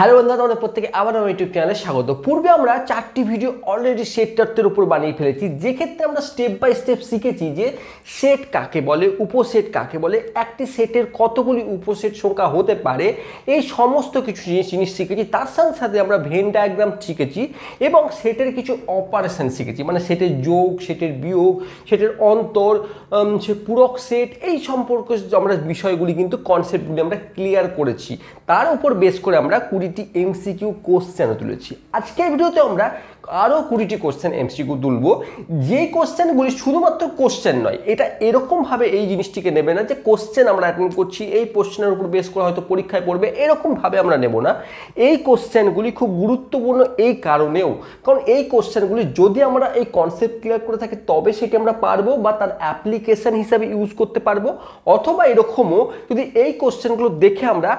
Hello বন্ধুরা, তোমাদের প্রত্যেকে আবার আমার ইউটিউব চ্যানেলে স্বাগত। পূর্বে আমরা 4টি ভিডিও অলরেডি সেট তত্ত্বের উপর বানিয়ে ফেলেছি, যে ক্ষেত্রে আমরা স্টেপ বাই স্টেপ শিখেছি যে সেট কাকে বলে, উপসেট কাকে বলে, একটি সেটের কতগুলি উপসেট সংখ্যা হতে পারে, এই সমস্ত কিছু জিনিস শিখেছি। তার সাথে সাথে আমরা ভেন ডায়াগ্রাম শিখেছি এবং সেটের কিছু অপারেশন শিখেছি, মানে সেটের যোগ, সেটের বিয়োগ, সেটের অন্তর, সে পূরক সেট, এই সম্পর্কে আমরা বিষয়গুলি কিন্তু কনসেপ্টগুলি আমরা ক্লিয়ার করেছি। তার উপর বেস করে আমরা 20টি এমসিকিউ কোশ্চেনও তুলেছি। আজকের ভিডিওতে আমরা আরও 20টি কোশ্চেন এমসিকিউ তুলব। যে কোশ্চেনগুলি শুধুমাত্র কোশ্চেন নয়, এটা এরকমভাবে এই জিনিসটিকে নেবে না যে কোশ্চেন আমরা অ্যাটেন্ড করছি, এই কোশ্চেনের উপর বেস করে হয়তো পরীক্ষায় পড়বে, এরকমভাবে আমরা নেব না। এই কোশ্চেনগুলি খুব গুরুত্বপূর্ণ এই কারণেও, কারণ এই কোশ্চেনগুলি যদি আমরা এই কনসেপ্ট ক্লিয়ার করে থাকি তবে সেটি আমরা পারবো বা তার অ্যাপ্লিকেশন হিসাবে ইউজ করতে পারবো, অথবা এরকমও যদি এই কোশ্চেনগুলো দেখে আমরা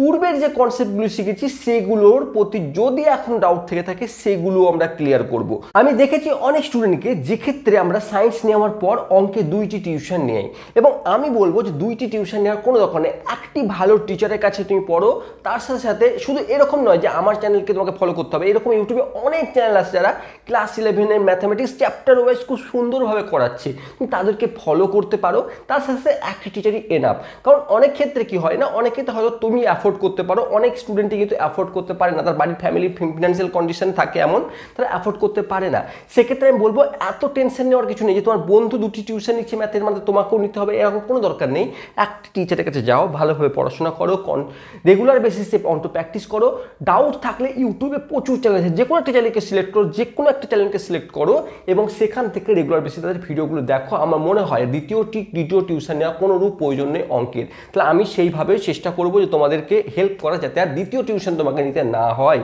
পূর্বের যে কনসেপ্টগুলো শিখেছি সেগুলোর প্রতি যদি এখন ডাউট থেকে থাকে সেগুলো আমরা ক্লিয়ার করব। আমি দেখেছি অনেক স্টুডেন্টকে, যে ক্ষেত্রে আমরা সায়েন্স নেওয়ার পর অঙ্কে 2টি টিউশন নেই, এবং আমি বলবো যে 2টি টিউশন নেওয়ার কোনো দরকার নেই। একটি ভালো টিচারের কাছে তুমি পড়ো, তার সাথে সাথে শুধু এরকম নয় যে আমার চ্যানেলকে তোমাকে ফলো করতে হবে, এরকম ইউটিউবে অনেক চ্যানেল আছে যারা ক্লাস 11-এর ম্যাথামেটিক্স চ্যাপ্টার ওয়াইজ খুব সুন্দরভাবে করাচ্ছে, তুমি তাদেরকে ফলো করতে পারো। তার সাথে সাথে একটি টিচারই এনাফ। কারণ অনেক ক্ষেত্রে কি হয় না, অনেক ক্ষেত্রে হয়তো তুমি অ্যাফোর্ড করতে পারো, অনেক স্টুডেন্টই কিন্তু অ্যাফোর্ড করতে পারে না, তার বাড়ির ফ্যামিলির ফিনান্সিয়াল কন্ডিশন থাকে এমন, তারা অ্যাফোর্ড করতে পারে না। সেক্ষেত্রে আমি বলবো এত টেনশন নেওয়ার কিছু নেই যে তোমার বন্ধু 2টি টিউশন নিচ্ছে ম্যাথের, মানে তোমাকেও নিতে হবে, এরকম কোনো দরকার নেই। একটি টিচারের কাছে যাও, ভালোভাবে পড়াশোনা করো, রেগুলার বেসিসে অন্ত প্র্যাকটিস করো। ডাউট থাকলে ইউটিউবে প্রচুর চ্যানেল আছে, যে কোনো একটা চ্যানেলকে সিলেক্ট করো, যে কোনো একটা চ্যানেলকে সিলেক্ট করো এবং সেখান থেকে রেগুলার বেসিসে তাদের ভিডিওগুলো দেখো। আমার মনে হয় দ্বিতীয় টিউশন নেওয়া কোনোরূপ প্রয়োজন নেই অঙ্কের। তাহলে আমি সেইভাবে চেষ্টা করবো যে তোমাদেরকে হেল্প করা, যাতে আর দ্বিতীয় টিউশন তোমাকে নিতে না হয়।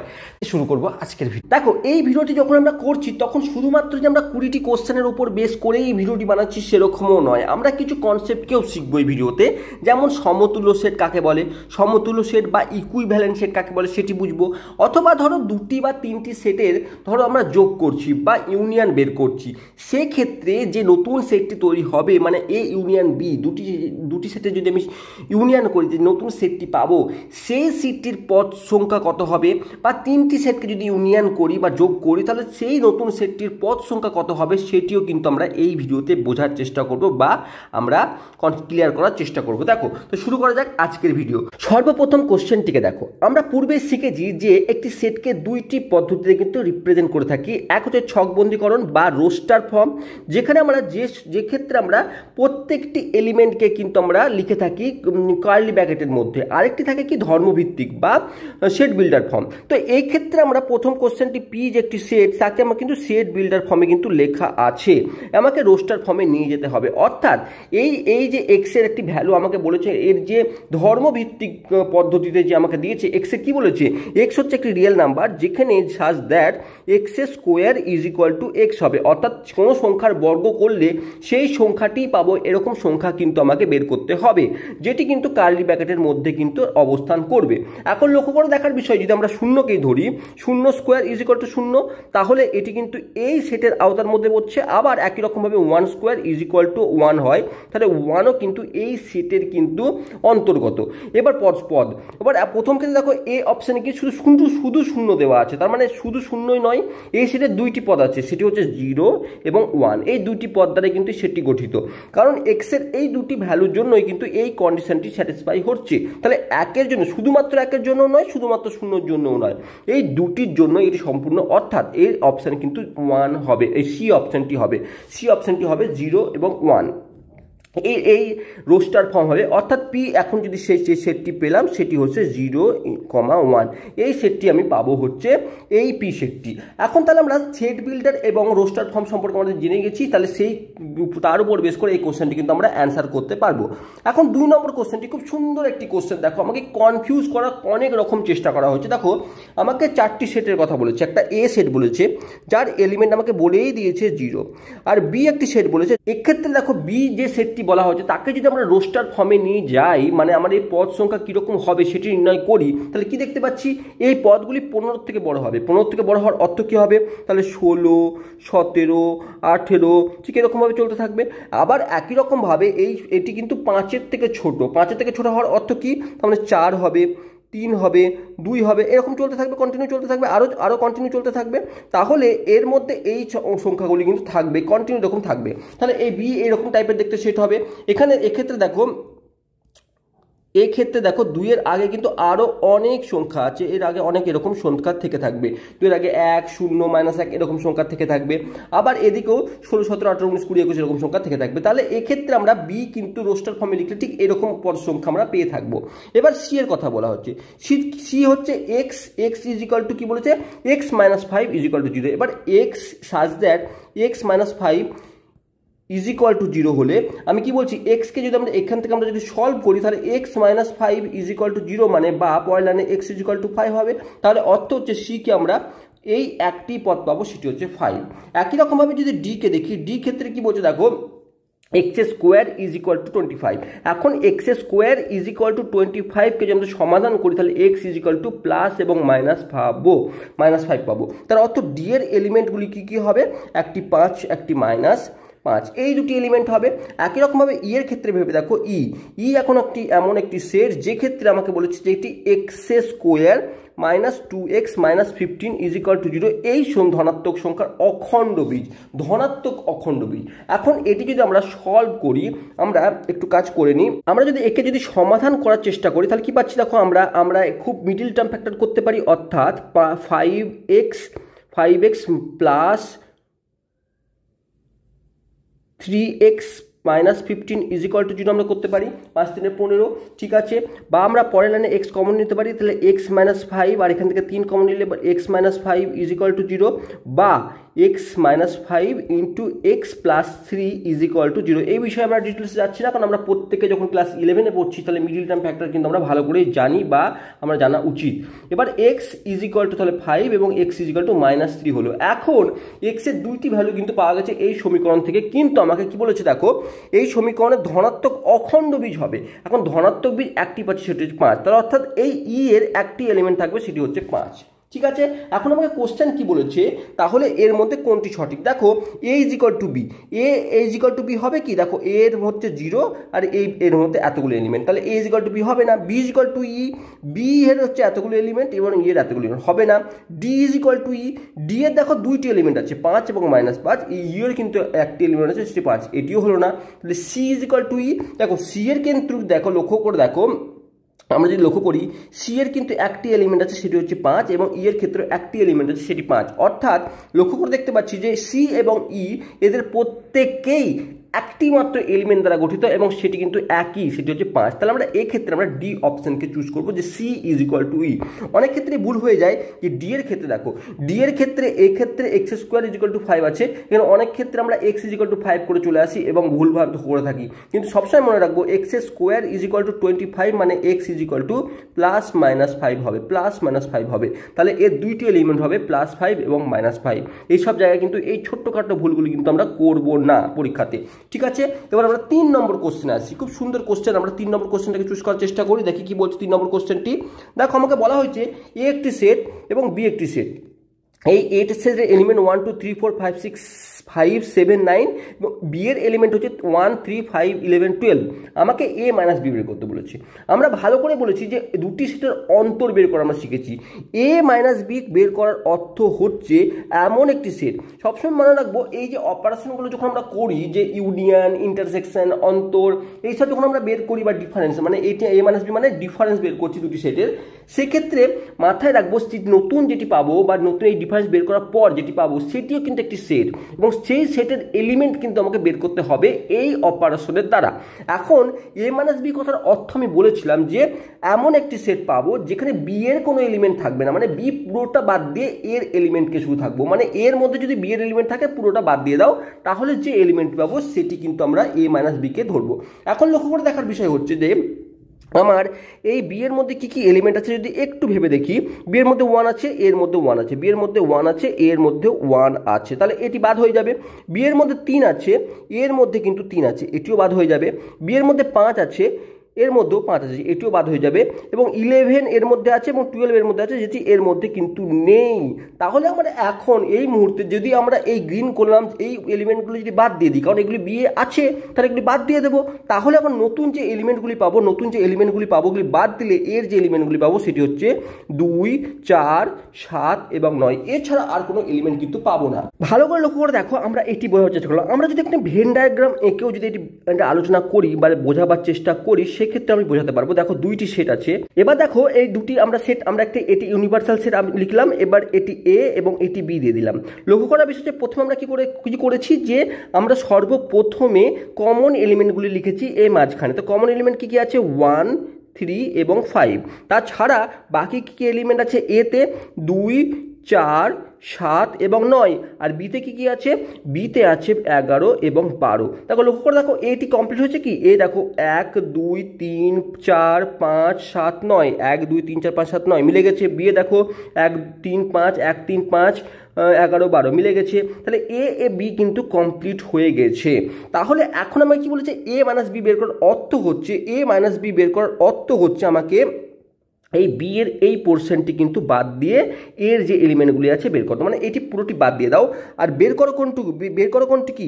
শুরু করবো আজকের ভিডিও। দেখো, এই ভিডিওটি যখন আমরা করছি তখন শুধুমাত্র যে আমরা 20টি কোশ্চেনের উপর বেস করে এই ভিডিওটি বানাচ্ছি সেরকমও নয়, আমরা কিছু কনসেপ্টকেও শিখবো এই ভিডিওতে। যেমন সমতুল্য সেট কাকে বলে, সমতুল্য সেট বা ইকুইভ্যালেন্ট সেট কাকে বলে সেটি বুঝবো, অথবা ধরো 2টি বা 3টি সেটের ধরো আমরা যোগ করছি বা ইউনিয়ন বের করছি, সেক্ষেত্রে যে নতুন সেটটি তৈরি হবে, মানে এ ইউনিয়ন বি, দুটি সেটের যদি আমি ইউনিয়ন করি, যে নতুন সেটটি পাবো সেই সেটটির পদ সংখ্যা কত হবে, বা 3টি সেটকে যদি ইউনিয়ন করি বা যোগ করি তাহলে সেই নতুন সেটটির পদ সংখ্যা কত হবে, সেটিও কিন্তু আমরা এই ভিডিওতে বোঝার চেষ্টা করব বা আমরা ক্লিয়ার করার চেষ্টা করব। দেখো, তো শুরু করা যাক আজকের ভিডিও। সর্বপ্রথম কোশ্চেনটিকে দেখো, আমরা পূর্বে শিখেছি যে একটি সেটকে 2টি পদ্ধতিতে কিন্তু রিপ্রেজেন্ট করে থাকি। এক হচ্ছে ছকবন্দীকরণ বা রোস্টার ফর্ম, যেখানে আমরা যে ক্ষেত্রে আমরা প্রত্যেকটি এলিমেন্টকে কিন্তু আমরা লিখে থাকি কার্লি ব্র্যাকেটের মধ্যে। আরেকটি থাকে কি ধর্মভিত্তিক বা সেট বিল্ডার ফর্ম। তো এই ক্ষেত্রে আমরা প্রথম কোশ্চেনটি পি যে একটি সেট, তাকে আমার কিন্তু সেট বিল্ডার ফর্মে কিন্তু লেখা আছে, আমাকে রোস্টার ফর্মে নিয়ে যেতে হবে। অর্থাৎ এই যে এক্স এর একটি ভ্যালু আমাকে বলেছে, এর যে ধর্মভিত্তিক পদ্ধতিতে যে আমাকে দিয়েছে, এক্স এ কি বলেছে, এক্স হচ্ছে একটি রিয়েল নাম্বার যেখানে such that x square is equal two x হবে, অর্থাৎ কোনো সংখ্যার বর্গ করলে সেই সংখ্যাটি পাবো, এরকম সংখ্যা কিন্তু আমাকে বের করতে হবে, যেটি কিন্তু কার্লি ব্র্যাকেটের মধ্যে কিন্তু অবস্থান করবে। এখন লক্ষ্য করে দেখার বিষয়, যদি আমরা শূন্যকেই ধরি, 0 স্কোয়ার ইজ ইকুয়াল টু 0, তাহলে এটি কিন্তু এই সেটের আওতার মধ্যে পড়ছে। আবার একই রকমভাবে 1 স্কোয়ার ইজ ইকুয়াল টু 1 হয়, তাহলে 1ও কিন্তু এই সেটের কিন্তু অন্তর্গত। এবার পদ, এবার প্রথম ক্ষেত্রে দেখো এ অপশানে কি শুধু শূন্য দেওয়া আছে, তার মানে শুধু শূন্যই নয়, এই সেটের 2টি পদ আছে, সেটি হচ্ছে 0 এবং 1। এই 2টি পদ দ্বারা কিন্তু সেটি গঠিত, কারণ এক্সের এই 2টি ভ্যালুর জন্যই কিন্তু এই কন্ডিশনটি স্যাটিসফাই হচ্ছে। তাহলে একের জন্য, শুধুমাত্র একের জন্য নয়, শুধুমাত্র শূন্যর জন্যও নয়, এই 2টির জন্য এটি সম্পূর্ণ, অর্থাৎ এর অপশান কিন্তু 1 হবে, এই সি অপশানটি হবে 0 এবং 1। এই রোস্টার ফর্ম হবে, অর্থাৎ পি এখন যদি সেই সেটটি পেলাম সেটি হচ্ছে 0, 1, এই সেটটি আমি পাবো হচ্ছে এই পি সেটটি। এখন তাহলে আমরা সেট বিল্ডার এবং রোস্টার ফর্ম সম্পর্কে আমাদের জেনে গেছি, তাহলে তার উপর বেস করে এই কোশ্চেনটি কিন্তু আমরা অ্যান্সার করতে পারবো। এখন 2 নম্বর কোশ্চেনটি খুব সুন্দর একটি কোশ্চেন। দেখো, আমাকে কনফিউজ করার অনেক রকম চেষ্টা করা হচ্ছে। দেখো, আমাকে 4টি সেটের কথা বলেছে, একটা এ সেট বলেছে যার এলিমেন্ট আমাকে বলেই দিয়েছে 0, আর বি একটি সেট বলেছে। এক্ষেত্রে দেখো, বি যে সেটটি বলা হচ্ছে তাকে যদি আমরা রোস্টার ফর্মে নিয়ে যাই, মানে আমার এই পদ সংখ্যা কীরকম হবে সেটি নির্ণয় করি, তাহলে কি দেখতে পাচ্ছি, এই পদগুলি 15 থেকে বড় হবে। 15 থেকে বড় হওয়ার অর্থ কী হবে, তাহলে 16, 17, 18 ঠিক এরকমভাবে চলতে থাকবে। আবার একই রকমভাবে এটি কিন্তু 5-এর থেকে ছোট হওয়ার অর্থ কী, তাহলে 4 হবে, 3 হবে, 2 হবে, এরকম চলতে থাকবে, কন্টিনিউ চলতে থাকবে, আরও কন্টিনিউ চলতে থাকবে। তাহলে এর মধ্যে এই সংখ্যাগুলি কিন্তু থাকবে, কন্টিনিউ এরকম থাকবে। তাহলে এই বি এরকম টাইপের দেখতে সেট হবে। এখানে এক্ষেত্রে দেখো 2 এর আগে কিন্তু আরও অনেক সংখ্যা আছে, এর আগে অনেক এরকম সংখ্যা থেকে থাকবে। 2 এর আগে 1, 0, -1 এরকম সংখ্যা থেকে থাকবে। আবার এদিকেও 16, 17, 18, 19, 20, 21 এরকম সংখ্যা থেকে থাকবে। তাহলে এক্ষেত্রে আমরা বি কিন্তু রোস্টার ফর্মে লিখলে ঠিক এরকম পদ সংখ্যা আমরা পেয়ে থাকবো। এবার সি এর কথা বলা হচ্ছে। সি হচ্ছে x ইজ ইকুয়াল টু কি বলেছে, x - 5 ইজ ইকুয়াল টু 0। এবার x such that x - 5 is equal two 0 হলে আমি কি বলছি, এক্সকে যদি আমরা এখান থেকে আমরা যদি সলভ করি তাহলে x - 5 ইজ ইকুয়াল টু 0 মানে বা পরের লাইনে x ইজ ইকুয়াল টু 5 হবে। তাহলে অর্থ হচ্ছে সিকে আমরা এই একটি পদ পাবো, সেটি হচ্ছে 5। একই রকমভাবে যদি ডিকে দেখি, ডি ক্ষেত্রে কি বলছে দেখো, x square is equal to 25। এখন x square is equal to 25কে যদি আমরা সমাধান করি তাহলে x is equal to plus এবং -5 পাবো। তার অর্থ ডি এর এলিমেন্টগুলি কি হবে, একটি 5, একটি -5, এই দুটি এলিমেন্ট হবে। একই রকমভাবে ই এর ক্ষেত্রে ভেবে দেখো, ই এখন এমন একটি সেট যে ক্ষেত্রে আমাকে বলেছে যে এটি x square -2x - 15 is equal two 0, এই ধনাত্মক সংখ্যার অখণ্ড বীজ, ধনাত্মক অখণ্ড বীজ। এখন এটি যদি আমরা সলভ করি, আমরা একটু কাজ করে নিই, আমরা যদি একে যদি সমাধান করার চেষ্টা করি তাহলে কি পাচ্ছি দেখো, আমরা খুব মিডিল টার্ম ফ্যাক্টর করতে পারি, অর্থাৎ 5x plus 3x - 15 is equal two 0 আমরা করতে পারি, 5 × 3 = 15, ঠিক আছে। বা আমরা পরের লাইনে x কমন নিতে পারি, তাহলে x - 5 আর এখান থেকে 3 কমন নিলে x - 5 ইজ ইকুয়াল টু 0, বা x - 5 into x plus 3 is equal two 0। এই বিষয়ে আমরা ডিটেলসে যাচ্ছি না, কারণ আমরা প্রত্যেকে যখন ক্লাস 11-এ পড়ছি তাহলে মিডিল টার্ম ফ্যাক্টর কিন্তু আমরা ভালো করেই জানি বা আমরা জানা উচিত। এবার x ইজ ইকুয়াল টু তাহলে 5 এবং x ইজ ইকুয়াল টু -3 হলো। এখন x এর দুইটি ভ্যালু কিন্তু পাওয়া গেছে এই সমীকরণ থেকে, কিন্তু আমাকে কি বলেছে দেখো, এই সমীকরণে ধনাত্মক অখণ্ড বীজ হবে। এখন ধনাত্মক বীজ একটি পাচ্ছি, সেটি হচ্ছে 5, তার অর্থাৎ এই ই এর একটি এলিমেন্ট থাকবে, সেটি হচ্ছে 5, ঠিক আছে। এখন আমাকে কোশ্চেন কি বলেছে, তাহলে এর মধ্যে কোনটি সঠিক। দেখো a is equal to b, a is equal to b হবে কি, দেখো এর হচ্ছে 0 আর এর মধ্যে এতগুলো এলিমেন্ট, তাহলে a is equal to b হবে না। b is equal to e, b এর হচ্ছে এতগুলো এলিমেন্ট এবং এর এতগুলো এলিমেন্ট হবে না। d is equal to E, D এর দেখো দুইটি এলিমেন্ট আছে, 5 এবং -5, ই এর কিন্তু একটি এলিমেন্ট আছে, সেটি 5, এটিও হলো না। তাহলে c ইজ ইকুয়াল টু ই, দেখো c এর কিন্তু দেখো লক্ষ্য করে দেখো, আমরা যদি লক্ষ্য করি সি এর কিন্তু একটি এলিমেন্ট আছে, সেটি হচ্ছে 5, এবং ই এর ক্ষেত্রে একটি এলিমেন্ট আছে, সেটি 5। অর্থাৎ লক্ষ্য করে দেখতে পাচ্ছি যে সি এবং ই এদের প্রত্যেককেই একটি মাত্র এলিমেন্ট দ্বারা গঠিত এবং সেটি কিন্তু একই, সেটি হচ্ছে 5। তাহলে আমরা এই ক্ষেত্রে আমরা ডি অপশনকে চুজ করবো, যে সি ইজ ইকুয়াল টু ই। অনেক ক্ষেত্রে ভুল হয়ে যায় যে ডি এর ক্ষেত্রে দেখো, ডি এর ক্ষেত্রে এক্ষেত্রে x square is equal two 5 আছে, কিন্তু অনেক ক্ষেত্রে আমরা এক্স ইজ ইকুয়াল টু 5 করে চলে আসি এবং ভুলভাল করে থাকি। কিন্তু সবসময় মনে রাখবো x square is equal to 25 মানে এক্স ইজ ইকুয়াল টু +-5 হবে, +-5 হবে। তাহলে এর দুইটি এলিমেন্ট হবে +5 এবং -5। এইসব জায়গায় কিন্তু এই ছোট্টখাটো ভুলগুলি কিন্তু আমরা করব না পরীক্ষাতে, ঠিক আছে। এবার আমরা 3 নম্বর কোশ্চেনে আসি, খুব সুন্দর কোশ্চেন। আমরা 3 নম্বর কোশ্চেনটাকে চুজ করার চেষ্টা করি, দেখি কি বলছে 3 নম্বর কোশ্চেনটি। দেখো আমাকে বলা হয়েছে এ একটি সেট এবং বি একটি সেট। এই এ সেটের এলিমেন্ট 1 2 3 4 5 6 5 7 9 এবং বি এর এলিমেন্ট হচ্ছে 1 3 5 11 12। আমাকে a মাইনাস বি বের করতে বলেছি। আমরা ভালো করে বলেছি যে দুটি সেটের অন্তর বের করা আমরা শিখেছি। a মাইনাস বি বের করার অর্থ হচ্ছে এমন একটি সেট, সবসময় মনে রাখবো এই যে অপারেশনগুলো যখন আমরা করি, যে ইউনিয়ন, ইন্টারসেকশন, অন্তর, এইসব যখন আমরা বের করি বা ডিফারেন্স, মানে এইটা a মাইনাস বি মানে ডিফারেন্স বের করছি দুটি সেটের, সেক্ষেত্রে মাথায় রাখবো নতুন যেটি পাবো বা নতুন এই ডিফারেন্স বের করার পর যেটি পাবো সেটিও কিন্তু একটি সেট, এবং সেই সেটের এলিমেন্ট কিন্তু আমাকে বের করতে হবে এই অপারেশনের দ্বারা। এখন a মাইনাস বি কথার অর্থ আমি বলেছিলাম যে এমন একটি সেট পাবো যেখানে বি এর কোনো এলিমেন্ট থাকবে না, মানে বি পুরোটা বাদ দিয়ে এর এলিমেন্টকে শুধু থাকবো, মানে এর মধ্যে যদি বি এর এলিমেন্ট থাকে পুরোটা বাদ দিয়ে দাও, তাহলে যে এলিমেন্ট পাবো সেটি কিন্তু আমরা a মাইনাস বিকে ধরবো। এখন লক্ষ্য করে দেখার বিষয় হচ্ছে যে আমার এই বি এর মধ্যে কি কি এলিমেন্ট আছে যদি একটু ভেবে দেখি। বি এর মধ্যে 1 আছে, এর মধ্যে 1 আছে, বি এর মধ্যে 1 আছে, এর মধ্যে 1 আছে, তাহলে এটি বাদ হয়ে যাবে। বি এর মধ্যে 3 আছে, এর মধ্যে কিন্তু 3 আছে, এটিও বাদ হয়ে যাবে। বি এর মধ্যে 5 আছে, এর মধ্যেও 5 আছে, এটিও বাদ হয়ে যাবে। এবং 11 এর মধ্যে আছে এবং 12 এর মধ্যে আছে, যেটি এর মধ্যে কিন্তু নেই। তাহলে আমরা এখন এই মুহূর্তে যদি আমরা এই গ্রিন করলাম, এই এলিমেন্টগুলো যদি বাদ দিয়ে দিই, কারণ এগুলি বিয়ে আছে, তাহলে এগুলি বাদ দিয়ে দেবো। তাহলে এখন নতুন যে এলিমেন্টগুলি পাবো, ওগুলি বাদ দিলে এর যে এলিমেন্টগুলি পাবো সেটি হচ্ছে 2, 4, 7 এবং 9। এছাড়া আর কোনো এলিমেন্ট কিন্তু পাবো না। ভালো করে লক্ষ্য করে দেখো, আমরা এটি বোঝার চেষ্টা করলাম। আমরা যদি একটা ভেন ডায়াগ্রাম এঁকেও যদি এটি আলোচনা করি বা বোঝাবার চেষ্টা করি, সেক্ষেত্রে আমি বোঝাতে পারবো। দেখো দুইটি সেট আছে, এবার দেখো এই দুটি আমরা সেট, আমরা একটা এটি ইউনিভার্সাল সেট আমি লিখলাম, এবার এটি এ এবং এটি বি দিয়ে দিলাম। লক্ষ্য করার বিষয় যে প্রথমে আমরা কি করেছি যে আমরা সর্বপ্রথমে কমন এলিমেন্টগুলি লিখেছি এ মাঝখানে। তো কমন এলিমেন্ট কি কি আছে? 1, 3 এবং 5। তাছাড়া বাকি কি এলিমেন্ট আছে এতে? 2, 4, 7 এবং 9। আর বিতে কি আছে? বিতে আছে 11 এবং 12। দেখো লক্ষ্য করে দেখো, এটি কমপ্লিট হয়েছে কি? এ দেখো 1, 2, 3, 4, 5, 7, 9, 1, 2, 3, 4, 5, 7, 9 মিলে গেছে। বিয়ে দেখো 1, 3, 5, 1, 3, 5, 11, 12 মিলে গেছে। তাহলে এ বি কিন্তু কমপ্লিট হয়ে গেছে। তাহলে এখন আমাকে কি বলেছে? এ মাইনাস বি বের করার অর্থ হচ্ছে আমাকে এই বি এর এই পোর্শনটি কিন্তু বাদ দিয়ে এর যে এলিমেন্টগুলি আছে বের করতে, মানে এটি পুরোটি বাদ দিয়ে দাও। আর বের করো কোনটি কি?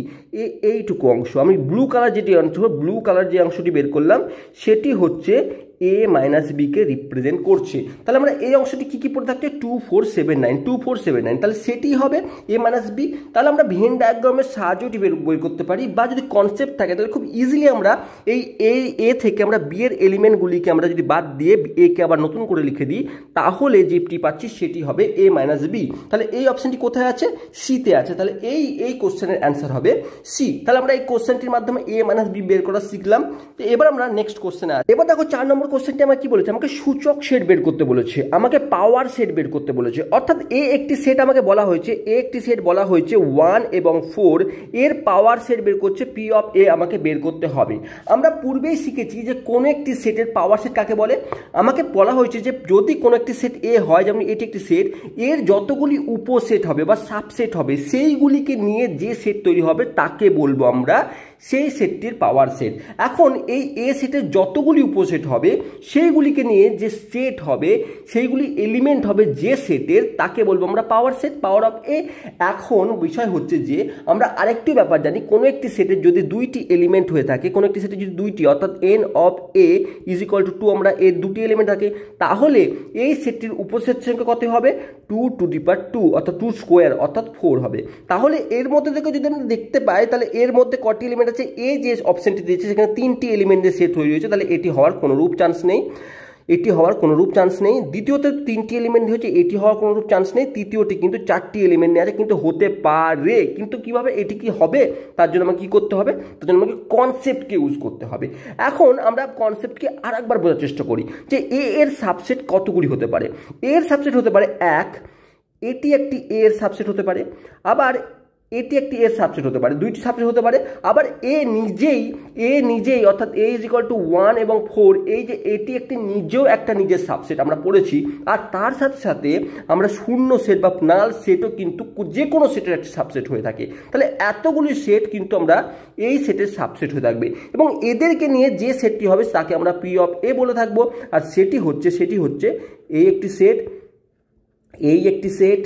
এইটুকু অংশ। আমি ব্লু কালার যে অংশটি বের করলাম সেটি হচ্ছে এ মাইনাস বিকে রিপ্রেজেন্ট করছে। তাহলে আমরা এই অংশটি কি পড়ে থাকছে? 2, 4, 7, 9, তাহলে সেটি হবে এ মাইনাস বি। তাহলে আমরা ভেন ডায়াগ্রামের সাহায্যটি বের করতে পারি, বা যদি কনসেপ্ট থাকে তাহলে খুব ইজিলি আমরা এই এ থেকে আমরা বি এর এলিমেন্টগুলিকে আমরা যদি বাদ দিয়ে একে আবার নতুন করে লিখে দিই, তাহলে যেটি পাচ্ছি সেটি হবে এ মাইনাস বি। তাহলে এই অপশনটি কোথায় আছে? সিতে আছে। তাহলে এই কোশ্চেনের অ্যান্সার হবে সি। তাহলে আমরা এই কোশ্চেনটির মাধ্যমে এ মাইনাস বি বের করা শিখলাম। তো এবার আমরা নেক্সট কোশ্চেনে আসি। এবার দেখো 4 নম্বর কোশ্চেনটি আমার কি বলেছে? আমাকে সূচক সেট বের করতে বলেছে, আমাকে পাওয়ার সেট বের করতে বলেছে। অর্থাৎ একটি সেট আমাকে বলা হয়েছে, 1 এবং 4 এর পাওয়ার সেট বের করছে, পি অফ এ আমাকে বের করতে হবে। আমরা পূর্বেই শিখেছি যে কোনো একটি সেটের পাওয়ার সেট কাকে বলে। আমাকে বলা হয়েছে যে যদি কোনো একটি সেট এ হয়, যেমন এটি একটি সেট, এর যতগুলি উপসেট হবে বা সাবসেট হবে সেইগুলিকে নিয়ে যে সেট তৈরি হবে তাকে বলবো আমরা সেই সেটটির পাওয়ার সেট। এখন এই এ সেটের যতগুলি উপসেট হবে সেইগুলিকে নিয়ে যে সেট হবে, সেইগুলি এলিমেন্ট হবে যে সেটের, তাকে বলবো আমরা পাওয়ার সেট, পাওয়ার অফ এ। এখন বিষয় হচ্ছে যে আমরা আরেকটি ব্যাপার জানি, কোনো একটি সেটের যদি দুইটি এলিমেন্ট হয়ে থাকে, কোনো একটি সেটের যদি দুইটি, অর্থাৎ n of A is equal two 2, আমরা এর দুটি এলিমেন্ট থাকে, তাহলে এই সেটটির উপসেট সংখ্যা কত হবে? 2 টু দি পাওয়ার 2, অর্থাৎ 2 স্কোয়ার, অর্থাৎ 4 হবে। তাহলে এর মধ্যে থেকে যদি আমরা দেখতে পাই, তাহলে এর মধ্যে কটি এলিমেন্ট আছে? এ যে অপশনটি দিয়েছে সেখানে 3টি এলিমেন্টের সেট হয়ে রয়েছে, তাহলে এটি হওয়ার কোনোরূপ চান্স নেই। দ্বিতীয়তে 3টি এলিমেন্ট হচ্ছে, এটি হওয়ার কোনোরূপ চান্স নেই। তৃতীয়টি কিন্তু 4টি এলিমেন্ট নিয়ে আছে, কিন্তু হতে পারে। কিন্তু কিভাবে এটি কি হবে, তার জন্য আমাকে কি করতে হবে? তার জন্য আমাকে কনসেপ্টকে ইউজ করতে হবে। এখন আমরা কনসেপ্টকে আর একবার বোঝার চেষ্টা করি যে এর সাবসেট কতগুলি হতে পারে। এর সাবসেট হতে পারে 1, এটি একটি এর সাবসেট হতে পারে, আবার এটি একটি এর সাবসেট হতে পারে, দুইটি সাবসেট হতে পারে, আবার এ নিজেই অর্থাৎ এ ইজ ইকুয়াল টু 1 এবং 4, এই যে এটি একটি নিজের সাবসেট আমরা পড়েছি। আর তার সাথে সাথে আমরা শূন্য সেট বা নাল সেটও কিন্তু যে কোনো সেটের একটি সাবসেট হয়ে থাকে। তাহলে এতগুলি সেট কিন্তু আমরা এই সেটের সাবসেট হয়ে থাকবে, এবং এদেরকে নিয়ে যে সেটটি হবে তাকে আমরা পি অফ এ বলে থাকবো। আর সেটি হচ্ছে এই একটি সেট, এই একটি সেট,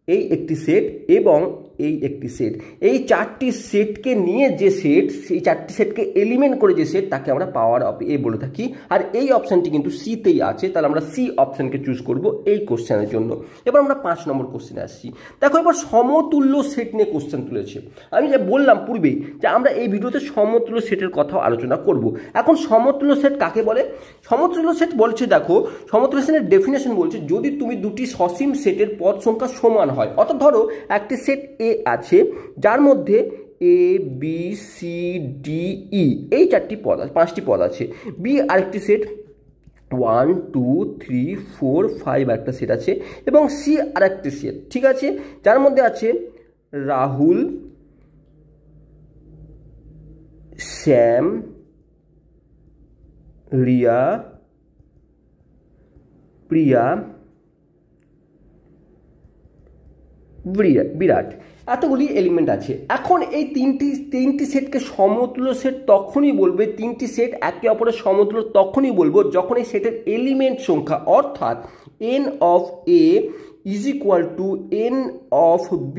এই একটি সেট এবং এই একটি সেট। এই 4টি সেটকে নিয়ে যে সেট, সেই 4টি সেটকে এলিমেন্ট করে যে সেট, তাকে আমরা পাওয়ার অফ এ বলে থাকি। আর এই অপশানটি কিন্তু সিতেই আছে, তাহলে আমরা সি অপশানকে চুজ করব এই কোশ্চেনের জন্য। এবার আমরা 5 নম্বর কোশ্চেনে আসছি। দেখো এবার সমতুল্য সেট নিয়ে কোশ্চেন তুলেছে। আমি যে বললাম পূর্বেই যে আমরা এই ভিডিওতে সমতুল্য সেটের কথাও আলোচনা করব। এখন সমতুল্য সেট কাকে বলে? সমতুল্য সেট বলছে, দেখো সমতুল্য সেটের ডেফিনেশন বলছে, যদি তুমি দুটি সসীম সেটের পদ সংখ্যা সমান হয়। অর্থাৎ ধরো একটি সেট এ আছে যার মধ্যে এ বি সি ডি ই এই 5টি পদ আছে। বি আরেকটি সেট 1 2 3 4 5 একটা সেট আছে, এবং সি আরেকটি সেট, ঠিক আছে, যার মধ্যে আছে রাহুল, শ্যাম, রিয়া, প্রিয়া, বিরাট। এতগুলি এলিমেন্ট আছে। এখন এই তিনটি সেটকে সমতুল্য সেট তখনই বলবে, তিনটি সেট একে অপরের সমতুল্য তখনই বলবো যখন এই সেটের এলিমেন্ট সংখ্যা অর্থাৎ n of a is equal to n of b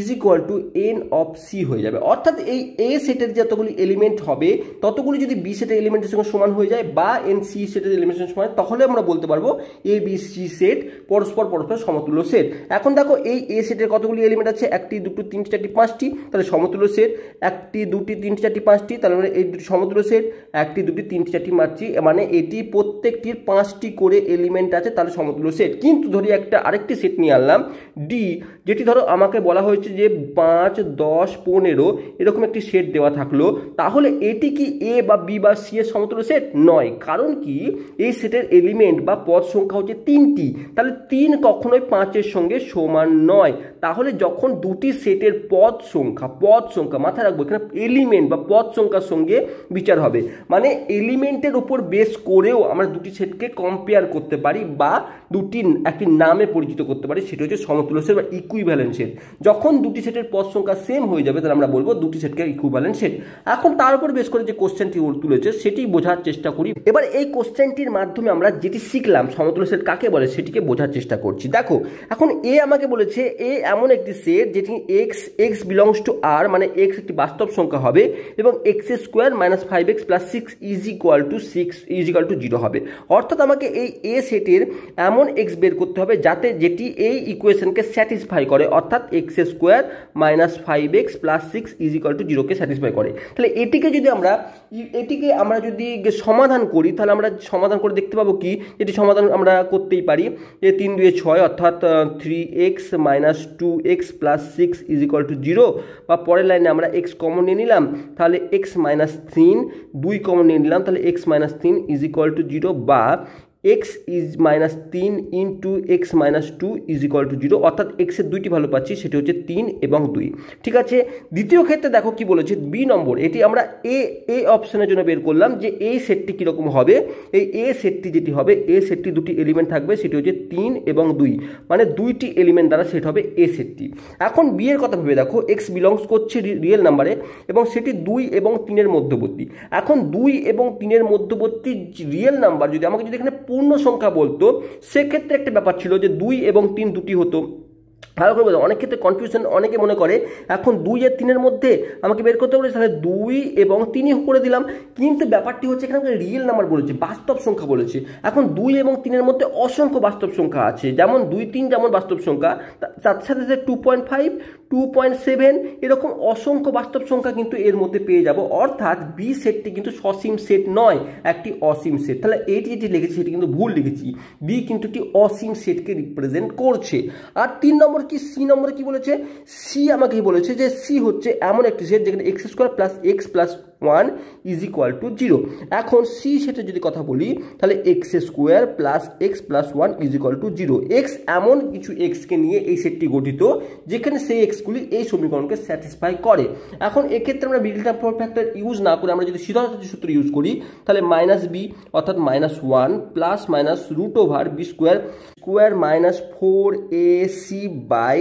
is equal to n of c হয়ে যাবে। অর্থাৎ এই এ সেটের যতগুলি এলিমেন্ট হবে ততগুলি যদি বি সেটের এলিমেন্টের সঙ্গে সমান হয়ে যায় বা এন সি সেটের এলিমেন্টের সঙ্গে সমান, তাহলে আমরা বলতে পারবো এ বি সি সেট পরস্পর সমতুল্য সেট। এখন দেখো এই এ সেটের কতগুলি এলিমেন্ট আছে, একটি দুটো তিনটি চারটি পাঁচটি, তাহলে সমতুল্য সেট। একটি দুটি তিনটি চারটি পাঁচটি, তাহলে মানে এই দুটি সমতুল্য সেট। একটি দুটি তিনটি চারটি পাঁচটি, মানে এটি প্রত্যেকটির 5টি করে এলিমেন্ট আছে, তাহলে সমতুল্য সেট। কিন্তু ধরি আরেকটি সেট নিয়ে আনলাম ডি, যেটি ধরো আমাকে বলা হয়েছে যে 5, 10, 15 এরকম একটি সেট দেওয়া থাকলো, তাহলে এটি কি এ বা বি বা সি এর সমতুল্য সেট? নয়। কারণ কি এই সেটের এলিমেন্ট বা পদ সংখ্যা হচ্ছে 3টি, তাহলে 3 কখনোই 5-এর সঙ্গে সমান নয়। তাহলে যখন দুটি সেটের পদ সংখ্যা মাথায় রাখবো, এখানে এলিমেন্ট বা পদ সংখ্যার সঙ্গে বিচার হবে, মানে এলিমেন্টের উপর বেস করেও আমরা দুটি সেটকে কম্পেয়ার করতে পারি বা একটি নামে পরিচিত করতে পারি, সেটা হচ্ছে সমতুল্য সেট বা ইকুইভ্যালেন্ট সেট। যখন দুটি সেটের পদ সংখ্যা সেম হয়ে যাবে তাহলে আমরা বলবো দুটি সেটকে ইকুইভ্যালেন্ট সেট। এখন তার উপর বেস করে যে কোশ্চেনটি তুলেছে সেটি বোঝার চেষ্টা করি। এবার এই কোশ্চেনটির মাধ্যমে আমরা যেটি শিখলাম সমতুল্য সেট কাকে বলে সেটিকে বোঝার চেষ্টা করছি। দেখো এখন এ আমাকে বলেছে এ এমন একটি সেট যেটি এক্স বিলংস টু আর, মানে এক্স একটি বাস্তব সংখ্যা হবে এবং x square minus 5x plus 6 is equal two 0 হবে। অর্থাৎ আমাকে এই এ সেটের এমন এক্স বের করতে হবে যেটি এই ইকুয়েশনকে স্যাটিসফাই করে, অর্থাৎ X square minus 5x plus 6 is equal to 0কে স্যাটিসফাই করে। তাহলে এটিকে আমরা যদি সমাধান করি, তাহলে আমরা সমাধান করে দেখতে পাবো কি, এটি সমাধান আমরা করতেই পারি যে 3 2 6 অর্থাৎ 3x minus 2x plus 6 is equal two 0, বা পরের লাইনে আমরা x কমন নিয়ে নিলাম, তাহলে x মাইনাস 3 2 কমন নিয়ে নিলাম, তাহলে x minus 3 is equal two 0, বা x is minus 3 into x minus 2 is equal two 0, অর্থাৎ x এর দুইটি ভ্যালু পাচ্ছি, সেটি হচ্ছে 3 এবং 2। ঠিক আছে। দ্বিতীয় ক্ষেত্রে দেখো কি বলেছে, বি নম্বর, এটি আমরা এ অপশনের জন্য বের করলাম যে এই সেটটি কীরকম হবে। এই এ সেটটি যেটি হবে, এ সেটটি দুটি এলিমেন্ট থাকবে, সেটি হচ্ছে 3 এবং 2, মানে দুইটি এলিমেন্ট দ্বারা সেট হবে এ সেটটি। এখন বি এর কথা ভেবে দেখো, এক্স বিলংস করছে রিয়েল নাম্বারে এবং সেটি 2 এবং 3-এর মধ্যবর্তী। এখন 2 এবং 3-এর মধ্যবর্তী রিয়েল নাম্বার যদি এখানে পূর্ণ সংখ্যা বলতো, সেক্ষেত্রে একটা ব্যাপার ছিল যে 2 এবং 3 দুটি হতো। ভালো করে বলতো, অনেক ক্ষেত্রে কনফিউশন, অনেকে মনে করে এখন 2 আর 3-এর মধ্যে আমাকে বের করতে বলেছে, তাহলে 2 এবং 3 করে দিলাম। কিন্তু ব্যাপারটি হচ্ছে এখানে রিয়েল নাম্বার বলেছে, বাস্তব সংখ্যা বলেছে। এখন 2 এবং 3-এর মধ্যে অসংখ্য বাস্তব সংখ্যা আছে, যেমন 2, 3 যেমন বাস্তব সংখ্যা, তার সাথে 2.5, 2.7 এরকম অসংখ্য বাস্তব সংখ্যা কিন্তু এর মধ্যে পেয়ে যাব। অর্থাৎ বি সেটটি কিন্তু সসীম সেট নয়, একটি অসীম সেট। তাহলে এটি যেটি লিখেছি সেটি কিন্তু ভুল লিখেছি, বি কিন্তু একটি অসীম সেটকে রিপ্রেজেন্ট করছে। আর 3 নম্বর কি, সি নম্বরে কি বলেছে, সি আমাকে বলেছে যে সি হচ্ছে এমন একটি সেট যেখানে x square plus x plus 1 is equal two 0। এখন সি সেটের যদি কথা বলি, তাহলে x square plus x plus 1 is equal two 0। X এমন কিছু এক্সকে নিয়ে এই সেটটি গঠিত যেখানে সেই এক্সগুলি এই সমীকরণকে স্যাটিসফাই করে। এখন এক্ষেত্রে আমরা মিডল টার্ম ফ্যাক্টর ইউজ না করে আমরা যদি সিদ্ধান্ত সূত্র ইউজ করি, তাহলে মাইনাস বি অর্থাৎ minus 1 plus minus root over b square minus 4ac by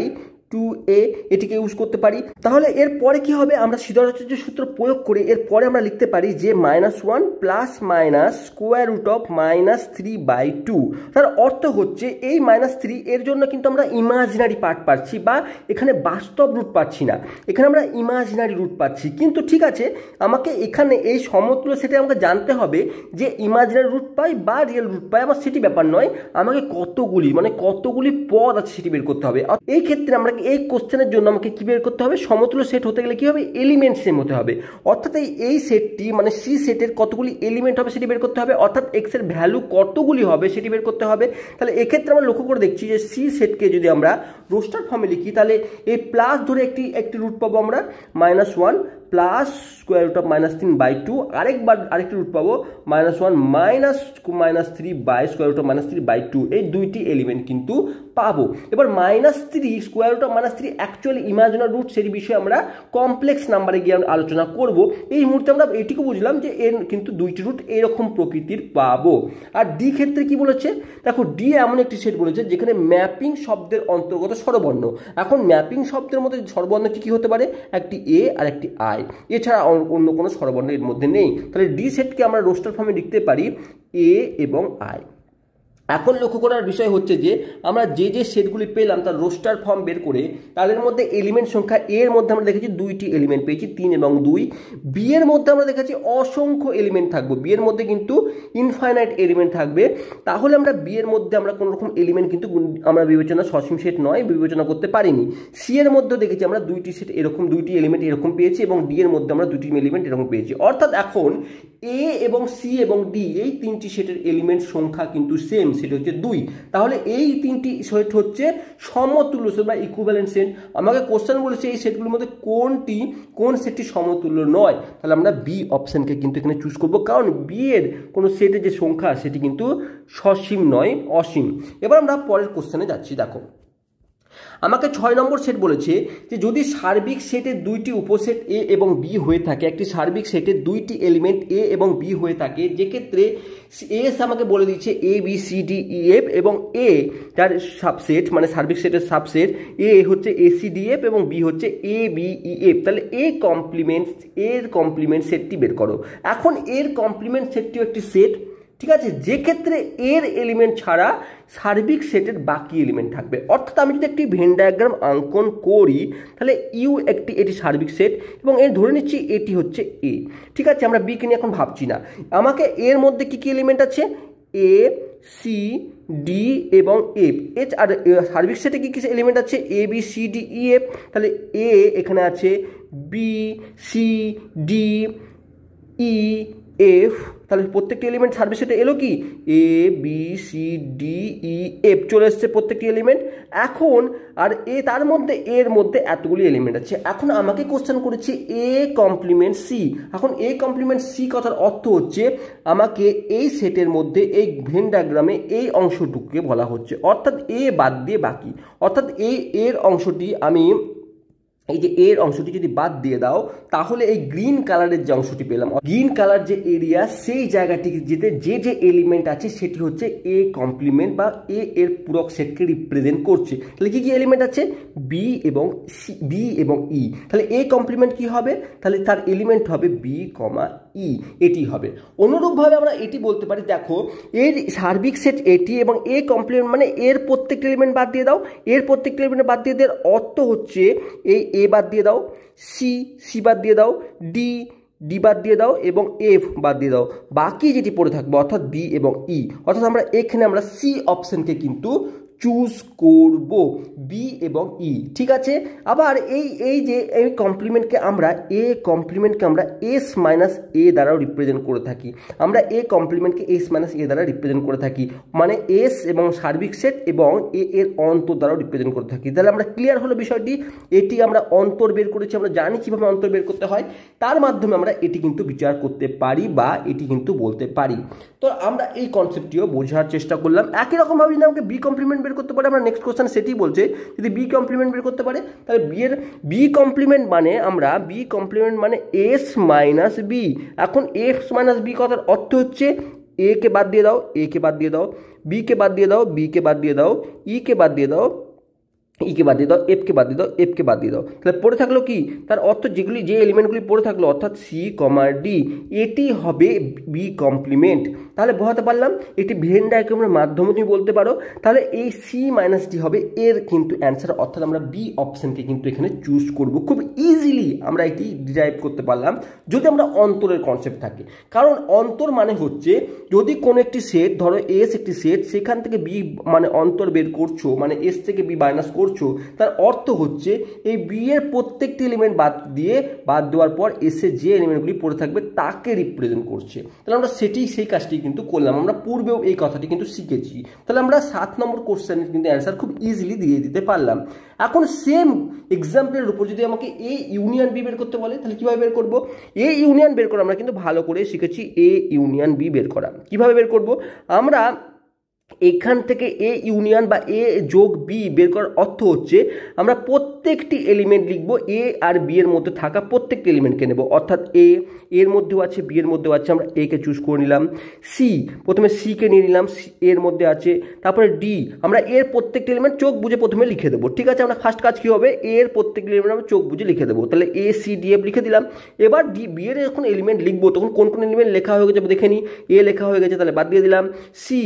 2a এটিকে ইউজ করতে পারি। তাহলে এরপরে কি হবে, আমরা সিদ্ধান্ত সূত্র প্রয়োগ করে এরপরে আমরা লিখতে পারি যে -1 plus minus square root of -3/2। তার অর্থ হচ্ছে এই -3 এর জন্য কিন্তু আমরা ইমাজিনারি পার্ট পাচ্ছি, বা এখানে বাস্তব রুট পাচ্ছি না, এখানে আমরা ইমাজিনারি রুট পাচ্ছি। কিন্তু ঠিক আছে, আমাকে এখানে এই সমতুল্য সেটে আমাকে জানতে হবে যে ইমাজিনারি রুট পাই বা রিয়েল রুট পাই, আমার সেটি ব্যাপার নয়, আমাকে কতগুলি পদ আছে সেটি বের করতে হবে। এই ক্ষেত্রে আমরা এই কোশ্চেনের জন্য আমাকে কি বের করতে হবে, সমতুল্য সেট হতে গেলে কি হবে, এলিমেন্ট সেম হতে হবে। অর্থাৎ এই সেটটি মানে সি সেটের কতগুলি এলিমেন্ট হবে সেটি বের করতে হবে, অর্থাৎ এক্স এর ভ্যালু কতগুলি হবে সেটি বের করতে হবে। তাহলে এক্ষেত্রে আমরা লক্ষ্য করে দেখছি যে সি সেটকে যদি আমরা রোস্টার ফর্মে লিখি, তাহলে এই প্লাস ধরে একটি রুট পাবো আমরা -1 প্লাস স্কোয়ার রুট অফ -3/2, আরেকটি রুট পাবো -1 -3 স্কোয়ার রুট অফ -3/2, এই দুইটি এলিমেন্ট কিন্তু পাবো। এবার -3 square root of -3 actually imaginary root, সেই বিষয়ে আমরা কমপ্লেক্স নাম্বারে গিয়ে আলোচনা করব। এই মুহূর্তে আমরা এটুকু বুঝলাম যে এর কিন্তু দুইটি রুট এরকম প্রকৃতির পাবো। আর ডি ক্ষেত্রে কি বলেছে দেখো, ডি এমন একটি সেট বলেছে যেখানে ম্যাপিং শব্দের অন্তর্গত স্বরবর্ণ। এখন ম্যাপিং শব্দের মধ্যে স্বরবর্ণ কি হতে পারে, একটি এ আর একটি আই, এছাড়া অন্য কোনো স্বরবর্ণ এর মধ্যে নেই। তাহলে ডি সেটকে আমরা রোস্টার ফর্মে লিখতে পারি এ এবং আই। এখন লক্ষ্য করার বিষয় হচ্ছে যে আমরা যে সেটগুলি পেলাম তার রোস্টার ফর্ম বের করে তাদের মধ্যে এলিমেন্ট সংখ্যা এ এর মধ্যে আমরা দেখেছি দুইটি এলিমেন্ট পেয়েছি, 3 এবং 2। বি এর মধ্যে আমরা দেখেছি অসংখ্য এলিমেন্ট থাকবে, বি এর মধ্যে কিন্তু ইনফাইনাইট এলিমেন্ট থাকবে। তাহলে আমরা বি এর মধ্যে আমরা কোনো রকম এলিমেন্ট কিন্তু আমরা বিবেচনা সসীম সেট নয় বিবেচনা করতে পারিনি। সি এর মধ্যে দেখেছি আমরা দুইটি সেট এরকম, দুইটি এলিমেন্ট এরকম পেয়েছি, এবং ডি এর মধ্যে আমরা দুটি এলিমেন্ট এরকম পেয়েছি। অর্থাৎ এখন এ এবং সি এবং ডি এই তিনটি সেটের এলিমেন্ট সংখ্যা কিন্তু সেম, সেটা হচ্ছে 2। তাহলে এই তিনটি সেট হচ্ছে সমতুল্য সেট বা ইকুইভ্যালেন্ট সেট। আমাকে কোশ্চেন বলেছে এই সেটগুলোর মধ্যে কোন সেটটি সমতুল্য নয়, তাহলে আমরা বি অপশনকে কিন্তু এখানে চুজ করব, কারণ বি এর কোনো সেটের যে সংখ্যা সেটি কিন্তু সসীম নয়, অসীম। এবার আমরা পরের কোশ্চেনে যাচ্ছি। দেখো আমাকে 6 নম্বর সেট বলেছে যে যদি সার্বিক সেটের দুইটি উপসেট এ এবং বি হয়ে থাকে, একটি সার্বিক সেটের দুইটি এলিমেন্ট এ এবং বি হয়ে থাকে, যে ক্ষেত্রে এস আমাকে বলে দিচ্ছে A B C D E F, এবং এ যার সাবসেট মানে সার্বিক সেটের সাবসেট, এ হচ্ছে এ সি ডি এফ এবং বি হচ্ছে এ বি ই এফ। তাহলে এর কমপ্লিমেন্ট সেটটি বের করো। এখন এর কমপ্লিমেন্ট সেটটিও একটি সেট, ঠিক আছে, যে ক্ষেত্রে এর এলিমেন্ট ছাড়া সার্বিক সেটের বাকি এলিমেন্ট থাকবে। অর্থাৎ আমি যদি একটি ভেন ডায়াগ্রাম অঙ্কন করি তাহলে এটি সার্বিক সেট, এবং এর ধরে নিচ্ছি এটি হচ্ছে এ, ঠিক আছে। আমরা বি কে নিয়ে এখন ভাবছি না। আমাকে এর মধ্যে কি কি এলিমেন্ট আছে, এ সি ডি এবং এফ। আর সার্বিক সেটে কি কি এলিমেন্ট আছে, A B C D E F. তাহলে এ এখানে আছে, B C D E F, তাহলে প্রত্যেকটি এলিমেন্ট সার্বিক সেটে এলো কি, A B C D E F চলে এসছে প্রত্যেকটি এলিমেন্ট। এখন আর তার মধ্যে এর মধ্যে এতগুলি এলিমেন্ট আছে। এখন আমাকে কোশ্চেন করেছে এ কমপ্লিমেন্ট সি। এখন এ কমপ্লিমেন্ট সি কথার অর্থ হচ্ছে আমাকে এই সেটের মধ্যে এই ভেন ডায়াগ্রামে এই অংশটুকুকে বলা হচ্ছে, অর্থাৎ এ বাদ দিয়ে বাকি। অর্থাৎ এর অংশটি আমি এই যে এর অংশটি যদি বাদ দিয়ে দাও তাহলে এই গ্রিন কালারের যে অংশটি পেলাম, গ্রিন কালার যে এরিয়া, সেই জায়গাটিকে যেতে যে এলিমেন্ট আছে সেটি হচ্ছে এ কমপ্লিমেন্ট বা এর পূরক সেটকে রিপ্রেজেন্ট করছে। তাহলে কি কি এলিমেন্ট আছে, বি এবং ই। তাহলে এ কমপ্লিমেন্ট কি হবে, তাহলে তার এলিমেন্ট হবে বি কমা ই, এটি হবে। অনুরূপভাবে আমরা এটি বলতে পারি, দেখো এর সার্বিক সেট এটি এবং এ কমপ্লিমেন্ট মানে এর প্রত্যেকটা এলিমেন্ট বাদ দিয়ে দাও। এর প্রত্যেকটা এলিমেন্ট বাদ দিয়ে দেওয়ার অর্থ হচ্ছে এই এ বাদ দিয়ে দাও, সি বাদ দিয়ে দাও, ডি বাদ দিয়ে দাও এবং এফ বাদ দিয়ে দাও। বাকি যেটি পড়ে থাকবে অর্থাৎ বি এবং ই, অর্থাৎ আমরা এখানে আমরা সি অপশনকে কিন্তু চুজ করব, বি এবং ই, ঠিক আছে। আবার এই যে এই কমপ্লিমেন্টকে আমরা এস মাইনাস এ দ্বারাও রিপ্রেজেন্ট করে থাকি। আমরা এ কমপ্লিমেন্টকে এস মাইনাস এ দ্বারা রিপ্রেজেন্ট করে থাকি, মানে এস এবং সার্বিক সেট এবং এর অন্তর দ্বারাও রিপ্রেজেন্ট করে থাকি। তাহলে আমরা ক্লিয়ার হলো বিষয়টি। এটি আমরা অন্তর বের করেছি, আমরা জানি কিভাবে অন্তর বের করতে হয়, তার মাধ্যমে আমরা এটি কিন্তু বিচার করতে পারি বা এটি কিন্তু বলতে পারি। তো আমরা এই কনসেপ্টটিও বোঝার চেষ্টা করলাম। একই রকমভাবে যদি আমাকে বি কমপ্লিমেন্ট বের করতে পারে, আমরা নেক্সট কোশ্চেন সেটি বলছে যদি বি কমপ্লিমেন্ট বের করতে পারে, তাহলে বি কমপ্লিমেন্ট মানে এস মাইনাস বি। এখন এস মাইনাস বি কথার অর্থ হচ্ছে এ কে বাদ দিয়ে দাও, বি কে বাদ দিয়ে দাও, বি কে বাদ দিয়ে দাও, ই কে বাদ দিয়ে দাও, এফ কে বাদ দিয়ে দাও, তাহলে পড়ে থাকলো কি, তার অর্থ যে এলিমেন্টগুলি পড়ে থাকলো অর্থাৎ সি কমা ডি, এটি হবে বি কমপ্লিমেন্ট। তাহলে বোঝাতে পারলাম, এটি ভেন ডায়াগ্রামের মাধ্যমে তুমি বলতে পারো। তাহলে এই সি মাইনাস ডি হবে এর কিন্তু অ্যান্সার, অর্থাৎ আমরা বি অপশনকে কিন্তু এখানে চুজ করব। খুব ইজিলি আমরা এটি ডিরাইভ করতে পারলাম যদি আমরা অন্তরের কনসেপ্ট থাকে। কারণ অন্তর মানে হচ্ছে যদি কোনো একটি সেট, ধরো এস একটি সেট, সেখান থেকে বি মানে অন্তর বের করছো, মানে এস থেকে বি মাইনাস করছো তার অর্থ হচ্ছে এই বি এর প্রত্যেকটি এলিমেন্ট বাদ দেওয়ার পর এসে যে এলিমেন্টগুলি পড়ে থাকবে তাকে রিপ্রেজেন্ট করছে। তাহলে আমরা সেই কাজটি কিন্তু করলাম, আমরা পূর্বেও এই কথাটি কিন্তু শিখেছি। তাহলে আমরা 7 নম্বর কোশ্চেনের কিন্তু অ্যান্সার খুব ইজিলি দিয়ে দিতে পারলাম। এখন সেম এক্সাম্পলের উপর যদি আমাকে এ ইউনিয়ন বি বের করতে বলে তাহলে কিভাবে বের করব? এ ইউনিয়ন বের করা আমরা কিন্তু ভালো করে শিখেছি, এ ইউনিয়ন বি বের করা। কিভাবে বের করব? আমরা এখান থেকে এ ইউনিয়ন বা এ যোগ বি বের করার অর্থ হচ্ছে আমরা প্রত্যেকটি এলিমেন্ট লিখব, এ আর বি এর মধ্যে থাকা প্রত্যেকটি এলিমেন্টকে নেব, অর্থাৎ এ এর মধ্যেও আছে বি এর মধ্যেও আছে, আমরা এ কে চুজ করে নিলাম। সি প্রথমে সি কে নিয়ে নিলাম, এর মধ্যে আছে। তারপরে ডি আমরা এর প্রত্যেকটি এলিমেন্ট চোখ বুঝে প্রথমে লিখে দেবো। ঠিক আছে, আমরা ফার্স্ট কাজ কি হবে, এর প্রত্যেকটি এলিমেন্ট আমরা চোখ বুঝে লিখে দেবো। তাহলে এ সি ডি এফ লিখে দিলাম। এবার বি এর যখন এলিমেন্ট লিখবো তখন কোন কোন এলিমেন্ট লেখা হয়ে গেছে দেখে নিই। এ লেখা হয়ে গেছে তাহলে বাদ দিয়ে দিলাম। সি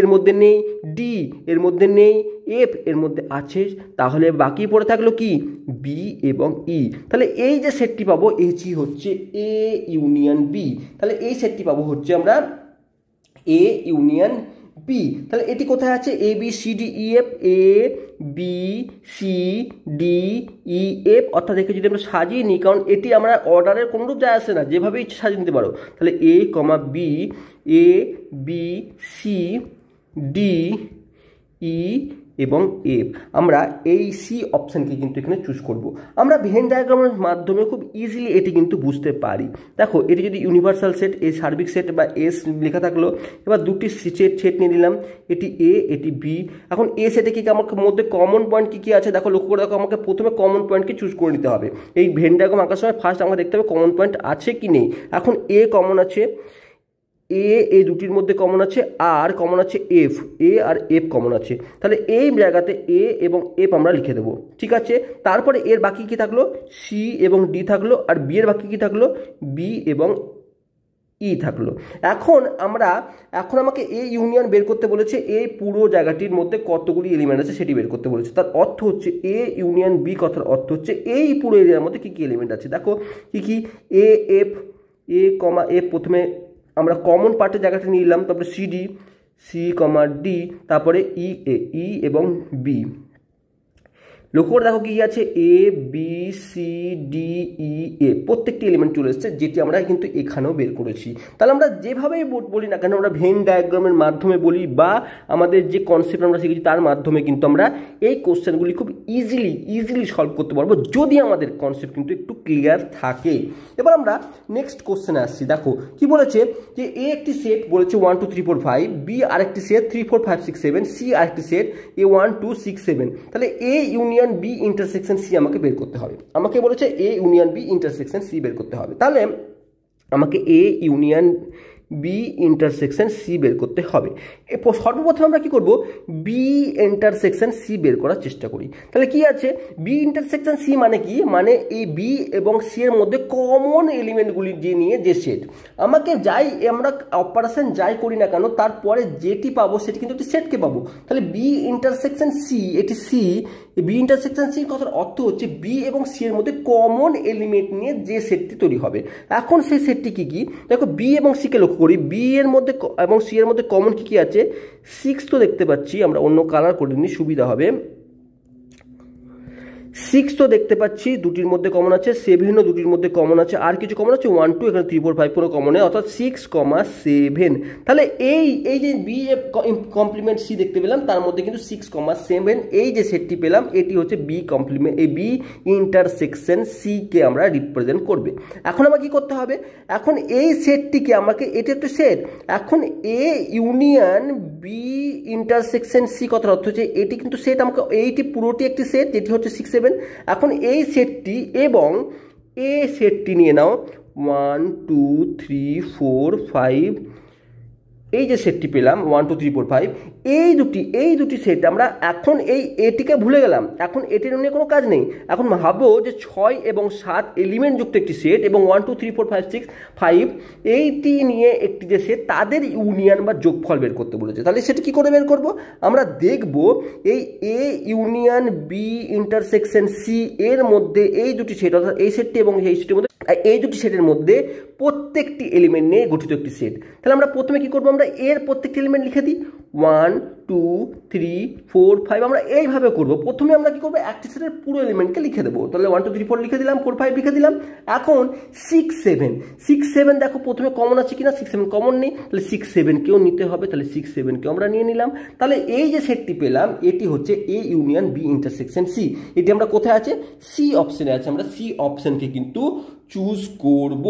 এর মধ্যে নেই, ডি এর মধ্যে নেই, এফ এর মধ্যে আছে, তাহলে বাকি পড়ে থাকলো কি, বি এবং ই। তাহলে এই যে সেটটি পাবো এই হচ্ছে এ ইউনিয়ন বি। তাহলে এই সেটটি পাবো হচ্ছে আমরা এ ইউনিয়ন বি। তাহলে এটি কোথায় আছে, A B C D E F, A B C D E F, অর্থাৎ একে যদি আমরা সাজিয়ে নিই, কারণ এটি আমরা অর্ডারের কোনোরূপ যায় আসে না, যেভাবে ইচ্ছে সাজিয়ে নিতে পারো। তাহলে এ কমা বি, এ বি সি ডি ই এবং এফ, আমরা এই সি অপশানকে কিন্তু এখানে চুজ করব। আমরা ভেন ডায়াগ্রামের মাধ্যমে খুব ইজিলি এটি কিন্তু বুঝতে পারি। দেখো এটি যদি ইউনিভার্সাল সেট, এ সার্বিক সেট বা এস লেখা থাকলো, এবার দুটি সেট নিয়ে নিলাম, এটি এ এটি বি। এখন এ সেটে কি আমার মধ্যে কমন পয়েন্ট কী আছে দেখো, লক্ষ্য করে দেখো, আমাকে প্রথমে কমন পয়েন্টকে চুজ করে নিতে হবে। এই ভেন ডায়াগ্রাম আঁকার সময় ফার্স্ট আমাকে দেখতে হবে কমন পয়েন্ট আছে কি নেই। এখন এ কমন আছে, এ দুটির মধ্যে কমন আছে, আর কমন আছে এফ, এ আর এফ কমন আছে। তাহলে এই জায়গাতে এ এবং এফ আমরা লিখে দেবো। ঠিক আছে, তারপরে এর বাকি কি থাকলো, সি এবং ডি থাকলো, আর বি এর বাকি কি থাকলো, বি এবং ই থাকলো। এখন আমাকে এ ইউনিয়ন বের করতে বলেছে, এই পুরো জায়গাটির মধ্যে কতগুলি এলিমেন্ট আছে সেটি বের করতে বলেছে। তার অর্থ হচ্ছে এ ইউনিয়ন বি কথার অর্থ হচ্ছে এই পুরো এরিয়ার মধ্যে কি কি এলিমেন্ট আছে। দেখো কি A F, A comma F, প্রথমে আমরা কমন পার্টের জায়গাটা নিয়ে নিলাম, তারপরে সিডি, সি কমা ডি, তারপরে ই এবং বি। লক্ষ্য করে দেখো কি আছে, এ বি সি ডি ই এ, প্রত্যেকটি এলিমেন্ট চলে এসেছে, যেটি আমরা কিন্তু এখানেও বের করেছি। তাহলে আমরা যেভাবেই বলি না কেন, আমরা ভেন ডায়াগ্রামের মাধ্যমে বলি বা আমাদের যে কনসেপ্ট আমরা শিখেছি তার মাধ্যমে কিন্তু আমরা এই কোশ্চেনগুলি খুব ইজিলি সলভ করতে পারবো, যদি আমাদের কনসেপ্ট কিন্তু একটু ক্লিয়ার থাকে। এবার আমরা নেক্সট কোশ্চেনে আসছি। দেখো কি বলেছে, যে এ একটি সেট বলেছে 1 2 3 4 5, বি আরেকটি সেট 3 4 5 6 7, সি আরেকটি সেট এ 1 2 6 7। তাহলে A union B intersection C আমাকে বের করতে হবে। আমাকে বলেছে A union B intersection C বের করতে হবে। তাহলে আমাকে A union B intersection C বের করতে হবে। সর্বপ্রথম আমরা কি করব, বি ইন্টারসেকশন সি বের করার চেষ্টা করি। তাহলে কি আছে, বি ইন্টারসেকশন সি মানে কি, মানে এই বি এবং সি এর মধ্যে কমন এলিমেন্টগুলি যে নিয়ে যে সেট। আমাকে আমরা অপারেশন যাই করি না কেন, তারপরে যেটি পাবো সেটি কিন্তু একটি সেটকে পাবো। তাহলে বি ইন্টারসেকশন সি, এটি সি, বি ইন্টারসেকশন সি কথার অর্থ হচ্ছে বি এবং সি এর মধ্যে কমন এলিমেন্ট নিয়ে যে সেটটি তৈরি হবে। এখন সেই সেটটি কি, দেখো বি এবং সি কে লক্ষ্য করি, বি এর মধ্যে এবং সি এর মধ্যে কমন কি আছে, 6 তো দেখতে পাচ্ছি, আমরা অন্য কালার করে নিই সুবিধা হবে। 6 তো দেখতে পাচ্ছি, দুটির মধ্যে কমন আছে, 7ও দুটির মধ্যে কমন আছে, আর কিছু কমন আছে 1 2, এখানে 3 4 5 কোনো কমন নেই, অর্থাৎ 6, 7। তাহলে এই যে বি কমপ্লিমেন্ট সি দেখতে পেলাম, তার মধ্যে কিন্তু 6, 7 এই যে সেটটি পেলাম, এটি হচ্ছে বি কমপ্লিমেন্ট, এই বি ইন্টারসেকশন সি কে আমরা রিপ্রেজেন্ট করবে। এখন আমাকে কি করতে হবে, এখন এই সেটটিকে আমাকে, এটি একটা সেট, এখন A union B intersection C কথার অর্থ হচ্ছে এটি কিন্তু সেট, আমাকে এইটি পুরোটি একটি সেট যেটি হচ্ছে 6 7। এখন এই সেটটি এবং এ সেটটি নিয়ে নাও, 1 2 3 4 5, এই যে সেটটি পেলাম 1 2 3 4 5, এই দুটি সেট আমরা এখন এই এটিকে ভুলে গেলাম, এখন এটির নিয়ে কোনো কাজ নেই। এখন ভাবো যে 6 এবং 7 এলিমেন্ট যুক্ত একটি সেট এবং 1 2 3 4 5 6 5 এইটি নিয়ে একটি যে সেট, তাদের ইউনিয়ন বা যোগফল বের করতে বলেছে। তাহলে সেটা কি করে বের করব, আমরা দেখব এই A union B intersection C এর মধ্যে এই দুটি সেট, অর্থাৎ এই সেটটি এবং এই সেটটির মধ্যে, এই দুটি সেটের মধ্যে প্রত্যেকটি এলিমেন্ট নিয়ে গঠিত একটি সেট। তাহলে আমরা প্রথমে কি করব, আমরা এর প্রত্যেকটি এলিমেন্ট লিখে দিই, 1 2 3 4 5 আমরা এইভাবে করব। প্রথমে আমরা কি করব, একটি সেটের পুরো এলিমেন্টকে লিখে দেবো। তাহলে 1 2 3 4 লিখে দিলাম, 4 5 লিখে দিলাম। এখন 6 7 দেখো প্রথমে কমন আছে কিনা, 6 7 কমন নেই, তাহলে 6 7 কেও নিতে হবে, তাহলে 6 7 কেও আমরা নিয়ে নিলাম। তাহলে এই যে সেটটি পেলাম এটি হচ্ছে A union B intersection C. এটি আমরা কোথায় আছে, সি অপশনে আছে, আমরা সি অপশনকে কিন্তু চুজ করব।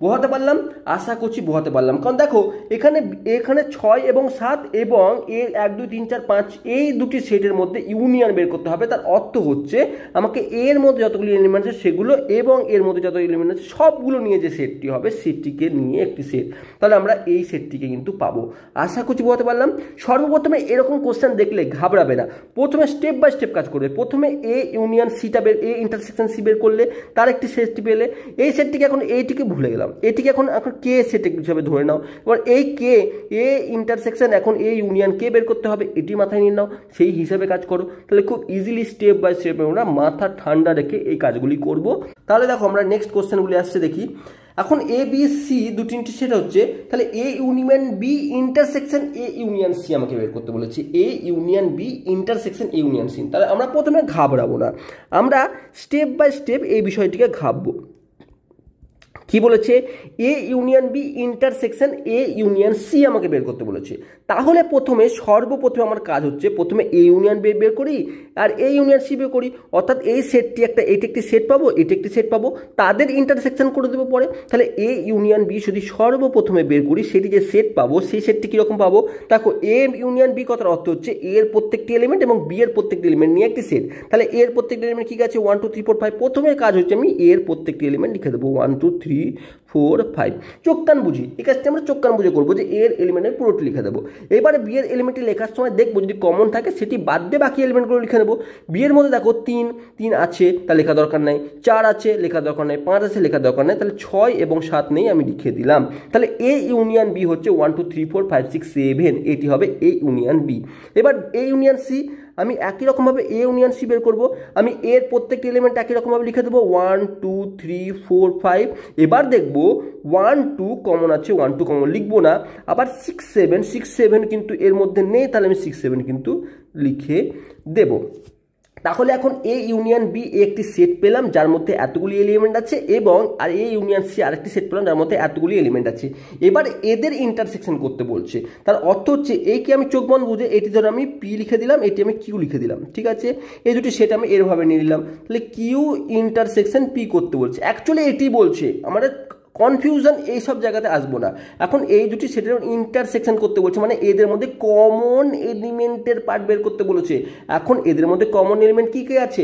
বোঝাতে পারলাম, আশা করছি বোঝাতে পারলাম। কারণ দেখো এখানে 6 এবং 7 এবং এর 1 2 3 4 5 এই দুটি সেটের মধ্যে ইউনিয়ন বের করতে হবে। তার অর্থ হচ্ছে আমাকে এর মধ্যে যতগুলি এলিমেন্ট আছে সেগুলো এবং এর মধ্যে যত এলিমেন্ট আছে সবগুলো নিয়ে যে সেটটি হবে সেটটিকে নিয়ে একটি সেট, তাহলে আমরা এই সেটটিকে কিন্তু পাবো। আশা করছি বোঝাতে পারলাম। সর্বপ্রথমে এরকম কোশ্চেন দেখলে ঘাবড়াবে না, প্রথমে স্টেপ বাই স্টেপ কাজ করবে। প্রথমে এ ইউনিয়ন সিটা বের, এ ইন্টারসেকশন সি বের করলে তার একটি সেটটি পেলে, এই সেটটিকে এখন এইটিকে ভুলে গেলাম, এটিকে এখন কে সেট হিসাবে ধরে নাও। এবার এই কে এ ইন্টারসেকশন এখন এ ইউনিয়ন কে বের করতে হবে এটি মাথায় নিয়ে নাও, সেই হিসাবে কাজ করো। তাহলে খুব ইজিলি স্টেপ বাই স্টেপ আমরা মাথা ঠান্ডা রেখে এই কাজগুলি করব। তাহলে দেখো আমরা নেক্সট কোশ্চেনগুলি আসছে দেখি। এখন এ বি সি দু তিনটি সেট হচ্ছে, তাহলে A union B intersection A union C আমাকে বের করতে বলেছি, A union B intersection A union C. তাহলে আমরা প্রথমে ঘাবড়াবো না, আমরা স্টেপ বাই স্টেপ এই বিষয়টিকে ঘাববো। কি বলেছে, A union B intersection A union C আমাকে বের করতে বলেছে। তাহলে সর্বপ্রথমে আমার কাজ হচ্ছে প্রথমে এ ইউনিয়ন বি বের করি আর এ ইউনিয়ন সি বের করি, অর্থাৎ এই সেটটি এটি একটি সেট পাবো, এটি একটি সেট পাবো, তাদের ইন্টারসেকশন করে দেবো পরে। তাহলে এ ইউনিয়ন বি যদি সর্বপ্রথমে বের করি সেটি যে সেট পাবো সেই সেটটি কীরকম পাবো, দেখো এ ইউনিয়ন বি কথার অর্থ হচ্ছে এর প্রত্যেকটি এলিমেন্ট এবং বি এর প্রত্যেকটি এলিমেন্ট নিয়ে একটি সেট। তাহলে এর প্রত্যেকটি এলিমেন্ট কি আছে 1 2 3 4 5, প্রথমে কাজ হচ্ছে আমি এর প্রত্যেকটি এলিমেন্ট লিখে দেবো 1 2 3 4 5, চোখ কান বুঝি। এই কাজটি আমরা চোখ কান বুঝে করবো যে এর এলিমেন্টের পুরোটি লিখে দেবো। এবারে বি এর এলিমেন্টটি লেখার সময় দেখবো যদি কমন থাকে সেটি বাদ দিয়ে বাকি এলিমেন্টগুলো লিখে নেবো। বি এর মধ্যে দেখো 3 আছে, তা লেখা দরকার নাই, 4 আছে লেখা দরকার নাই, 5 আছে লেখা দরকার নাই, তাহলে 6 এবং 7 নেই, আমি লিখে দিলাম। তাহলে এ ইউনিয়ন বি হচ্ছে 1 2 3 4 5 6 7, এটি হবে এ ইউনিয়ন বি। এবার এ ইউনিয়ন সি আমি একই রকমভাবে এ ইউনিয়ন সি বের করবো। আমি এর প্রত্যেকটি এলিমেন্ট একই রকমভাবে লিখে দেবো 1 2 3 4 5। এবার দেখবো 1 2 কমন আছে, 1 2 কমন লিখবো না। আবার 6 7 কিন্তু এর মধ্যে নেই, তাহলে আমি 6 7 কিন্তু লিখে দেব। তাহলে এখন এ ইউনিয়ন বি একটি সেট পেলাম যার মধ্যে এতগুলি এলিমেন্ট আছে, এবং আর এ ইউনিয়ন সি আরেকটি সেট পেলাম যার মধ্যে এতগুলি এলিমেন্ট আছে। এবার এদের ইন্টারসেকশন করতে বলছে, তার অর্থ হচ্ছে একে আমি চোখ বন্ধ বুঝে এটি ধরে আমি পি লিখে দিলাম, এটি আমি কিউ লিখে দিলাম, ঠিক আছে। এই দুটি সেট আমি এরভাবে নিয়ে নিলাম। তাহলে কিউ ইন্টারসেকশন পি করতে বলছে, অ্যাকচুয়ালি এটি বলছে, আমাদের কনফিউশন এইসব জায়গাতে আসবো না। এখন এই দুটি সেটের ইন্টারসেকশন করতে বলছে, মানে এদের মধ্যে কমন এলিমেন্টের পার্ট বের করতে বলেছে। এখন এদের মধ্যে কমন এলিমেন্ট কী কী আছে,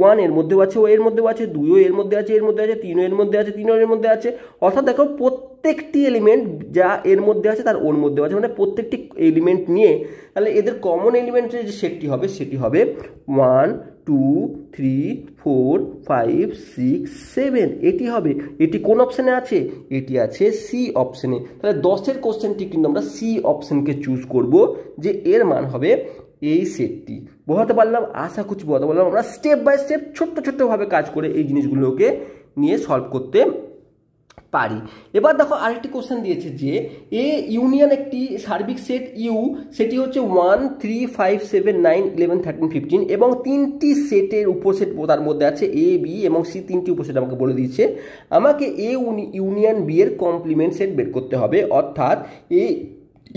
1 এর মধ্যেও আছে, ও এর মধ্যেও আছে, 2 এর মধ্যে আছে, 3 এর মধ্যে আছে, 3 এর মধ্যে আছে। অর্থাৎ দেখো প্রত্যেকটি এলিমেন্ট যা এর মধ্যে আছে তার ওর মধ্যেও আছে, মানে প্রত্যেকটি এলিমেন্ট নিয়ে তাহলে এদের কমন এলিমেন্টের যে সেটটি হবে সেটি হবে 1 2 3 4 5 6 7, এটি হবে। এটি কোন অপশানে আছে, এটি আছে সি অপশানে। তাহলে 10-এর কোশ্চেনটি কিন্তু আমরা সি অপশানকে চুজ করব যে এর মান হবে এই সেটটি। বোঝাতে পারলাম, আশা করছি বোঝাতে পারলাম। আমরা স্টেপ বাই স্টেপ ছোট্টভাবে কাজ করে এই জিনিসগুলোকে নিয়ে সলভ করতে পারি। এবার দেখো আরেকটি কোশ্চেন দিয়েছে যে এ ইউনিয়ন একটি সার্বিক সেট ইউ, সেটি হচ্ছে 1 3 5 7 9 11 13 15 এবং 3টি সেটের উপসেট তার মধ্যে আছে এ বি এবং সি, 3টি উপসেট আমাকে বলে দিয়েছে। আমাকে এ ইউনিয়ন বি এর কমপ্লিমেন্ট সেট বের করতে হবে, অর্থাৎ এ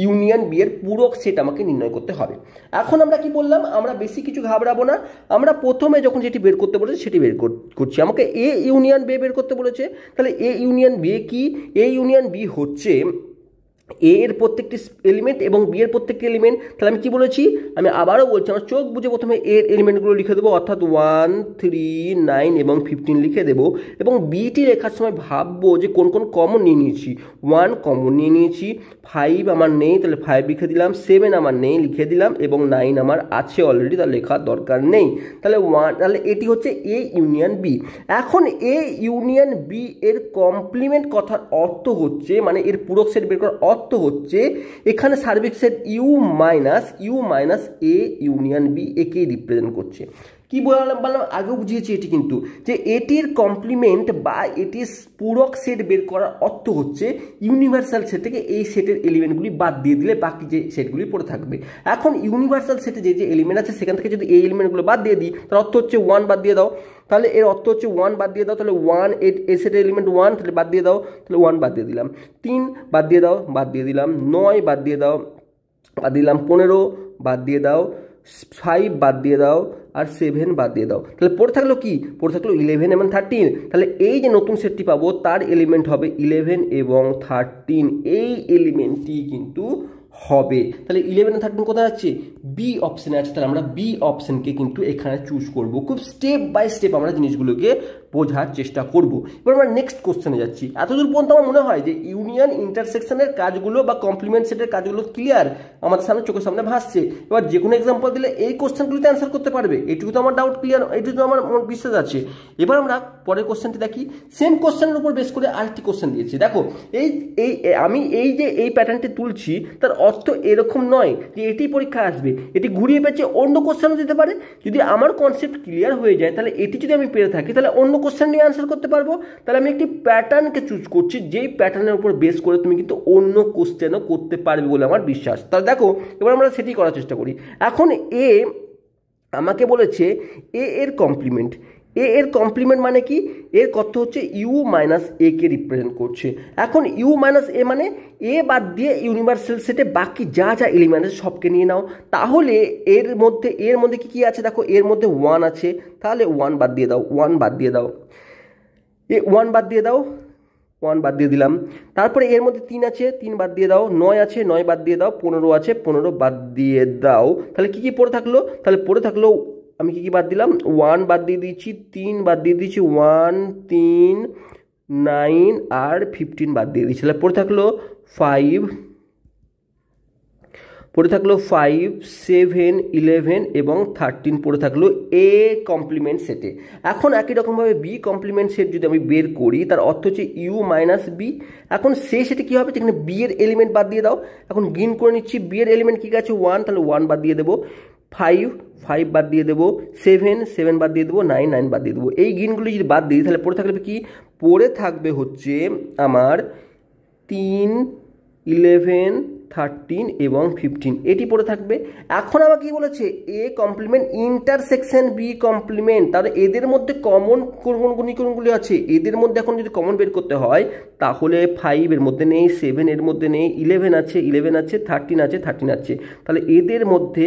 ইউনিয়ন বি এর পূরক সেট আমাকে নির্ণয় করতে হবে। এখন আমরা কি বললাম, আমরা বেশি কিছু ঘাবড়াবো না। আমরা প্রথমে যখন যেটি বের করতে বলেছে সেটি বের করছি। আমাকে এ ইউনিয়ন বি বের করতে বলেছে, তাহলে এ ইউনিয়ন বি কি, এ ইউনিয়ন বি হচ্ছে এ এর প্রত্যেকটি এলিমেন্ট এবং বি এর প্রত্যেকটি এলিমেন্ট। তাহলে আমি কি বলেছি, আমি আবারও বলছি, আমার চোখ বুঝে প্রথমে এর এলিমেন্টগুলো লিখে দেবো, অর্থাৎ 1 3 9 এবং 15 লিখে দেবো। এবং বিটি লেখার সময় ভাববো যে কোন কোন কমন নিয়ে নিয়েছি। 1 কমন নিয়ে নিয়েছি, 5 আমার নেই, তাহলে 5 লিখে দিলাম, 7 আমার নেই লিখে দিলাম, এবং 9 আমার আছে অলরেডি, তাহলে লেখার দরকার নেই। তাহলে এটি হচ্ছে এ ইউনিয়ন বি। এখন এ ইউনিয়ন বি এর কমপ্লিমেন্ট কথার অর্থ হচ্ছে, মানে এর পূরক সেট বের করার অর্থ হচ্ছে এখানে সার্বিক set U minus A union B একে রিপ্রেজেন্ট করছে। কি বললাম আগেও বুঝিয়েছি এটি কিন্তু, যে এটির কমপ্লিমেন্ট বা এটির পূরক সেট বের করার অর্থ হচ্ছে ইউনিভার্সাল সেট থেকে এই সেটের এলিমেন্টগুলি বাদ দিয়ে দিলে বাকি যে সেটগুলি পড়ে থাকবে। এখন ইউনিভার্সাল সেটে যে যে এলিমেন্ট আছে সেখান থেকে যদি এই এলিমেন্টগুলো বাদ দিয়ে দিই, তার অর্থ হচ্ছে 1 বাদ দিয়ে দাও, তাহলে এর অর্থ হচ্ছে 1 বাদ দিয়ে দাও, তাহলে 1 এ সেটের এলিমেন্ট 1, তাহলে বাদ দিয়ে দাও, তাহলে 1 বাদ দিয়ে দিলাম, 3 বাদ দিয়ে দাও, বাদ দিয়ে দিলাম, 9 বাদ দিয়ে দাও, বাদ দিলাম, 15 বাদ দিয়ে দাও, 5 বাদ দিয়ে দাও, আর 7 বাদ দিয়ে দাও। তাহলে পড়ে থাকলো কি? পড়ে থাকলো 11 এবং 13। তাহলে এই যে নতুন সেটটি পাবো তার এলিমেন্ট হবে 11 এবং 13, এই এলিমেন্টটি কিন্তু হবে। তাহলে 11 আর 13 কোথায় আছে? বি অপশানে আছে। তাহলে আমরা বি অপশানকে কিন্তু এখানে চুজ করব। খুব স্টেপ বাই স্টেপ আমরা জিনিসগুলোকে বোঝার চেষ্টা করব। এবার আমরা নেক্সট কোশ্চেনে যাচ্ছি। এতদূর পর্যন্ত আমার মনে হয় যে ইউনিয়ন ইন্টারসেকশনের কাজগুলো বা কমপ্লিমেন্ট সেটের কাজগুলো ক্লিয়ার, আমাদের সামনে চোখের সামনে ভাসছে। এবার যে কোনো এক্সাম্পল দিলে এই কোশ্চেনগুলিতে অ্যান্সার করতে পারবে, এটুকু তো আমার ডাউট ক্লিয়ার, এটুকু তো আমার বিশ্বাস আছে। এবার আমরা পরের কোশ্চেনটি দেখি। সেম কোশ্চেনের উপর বেস করে আরেকটি কোশ্চেন দিয়েছি। দেখো আমি এই প্যাটার্নটি তুলছি, তার অর্থ এরকম নয় যে এটি পরীক্ষা আসবে, এটি ঘুরিয়ে পেঁচে অন্য কোশ্চেনও দিতে পারে। যদি আমার কনসেপ্ট ক্লিয়ার হয়ে যায় তাহলে এটি যদি আমি পেরে থাকি তাহলে অন্য কোশ্চেন নিয়ে অ্যান্সার করতে পারবো। তাহলে আমি একটি প্যাটার্নকে চুজ করছি, যেই প্যাটার্নের উপর বেস করে তুমি কিন্তু অন্য কোশ্চেনও করতে পারবে বলে আমার বিশ্বাস। তাহলে দেখো এবার আমরা সেটি করার চেষ্টা করি। এখন আমাকে বলেছে এর কমপ্লিমেন্ট। এর কমপ্লিমেন্ট মানে কি? এর কত হচ্ছে ইউ মাইনাস এ কে রিপ্রেজেন্ট করছে। এখন ইউ মাইনাস এ মানে এ বাদ দিয়ে ইউনিভার্সাল সেটে বাকি যা যা এলিমেন্ট আছে সবকে নিয়ে নাও। তাহলে এর মধ্যে কি আছে? দেখো এর মধ্যে 1 আছে, তাহলে 1 বাদ দিয়ে দাও, 1 বাদ দিয়ে দাও, 1 বাদ দিয়ে দাও, 1 বাদ দিয়ে দিলাম। তারপরে এর মধ্যে 3 আছে, 3 বাদ দিয়ে দাও, 9 আছে, 9 বাদ দিয়ে দাও, 15 আছে, 15 বাদ দিয়ে দাও। তাহলে কি পড়ে থাকলো? তাহলে পড়ে থাকলো আমি কি বাদ দিলাম? 1 বাদ দিয়ে দিয়েছি, 3 বাদ দিয়ে দিয়েছি, 1 3 9 আর 15 বাদ দিয়ে দিয়েছি। তাহলে পড়ে থাকলো 5, 7 11 এবং 13 পড়ে থাকলো এ কমপ্লিমেন্ট সেটে। এখন একই রকমভাবে বি কমপ্লিমেন্ট সেট যদি আমি বের করি, তার অর্থ হচ্ছে ইউ মাইনাস বি। এখন সেই সেটে কী হবে? যেখানে বি এর এলিমেন্ট বাদ দিয়ে দাও। এখন গিন করে নিচ্ছি, বি এর এলিমেন্ট কী আছে? 1, তাহলে 1 বাদ দিয়ে দেবো, 5 বাদ দিয়ে দেবো, 7 বাদ দিয়ে দেবো, 9 বাদ দিয়ে দেবো। এই গিনগুলি যদি বাদ দিই তাহলে পড়ে থাকবে কি? পড়ে থাকবে হচ্ছে আমার 3 11 13 এবং 15, এটি পড়ে থাকবে। এখন আবার কি বলেছে? A complement intersection B complement. তাহলে এদের মধ্যে কমন কোন গুণিকরণগুলি আছে, এদের মধ্যে এখন যদি কমন বের করতে হয় তাহলে 5 এর মধ্যে নেই, 7 এর মধ্যে নেই, 11 আছে, 13 আছে, 13 আছে। তাহলে এদের মধ্যে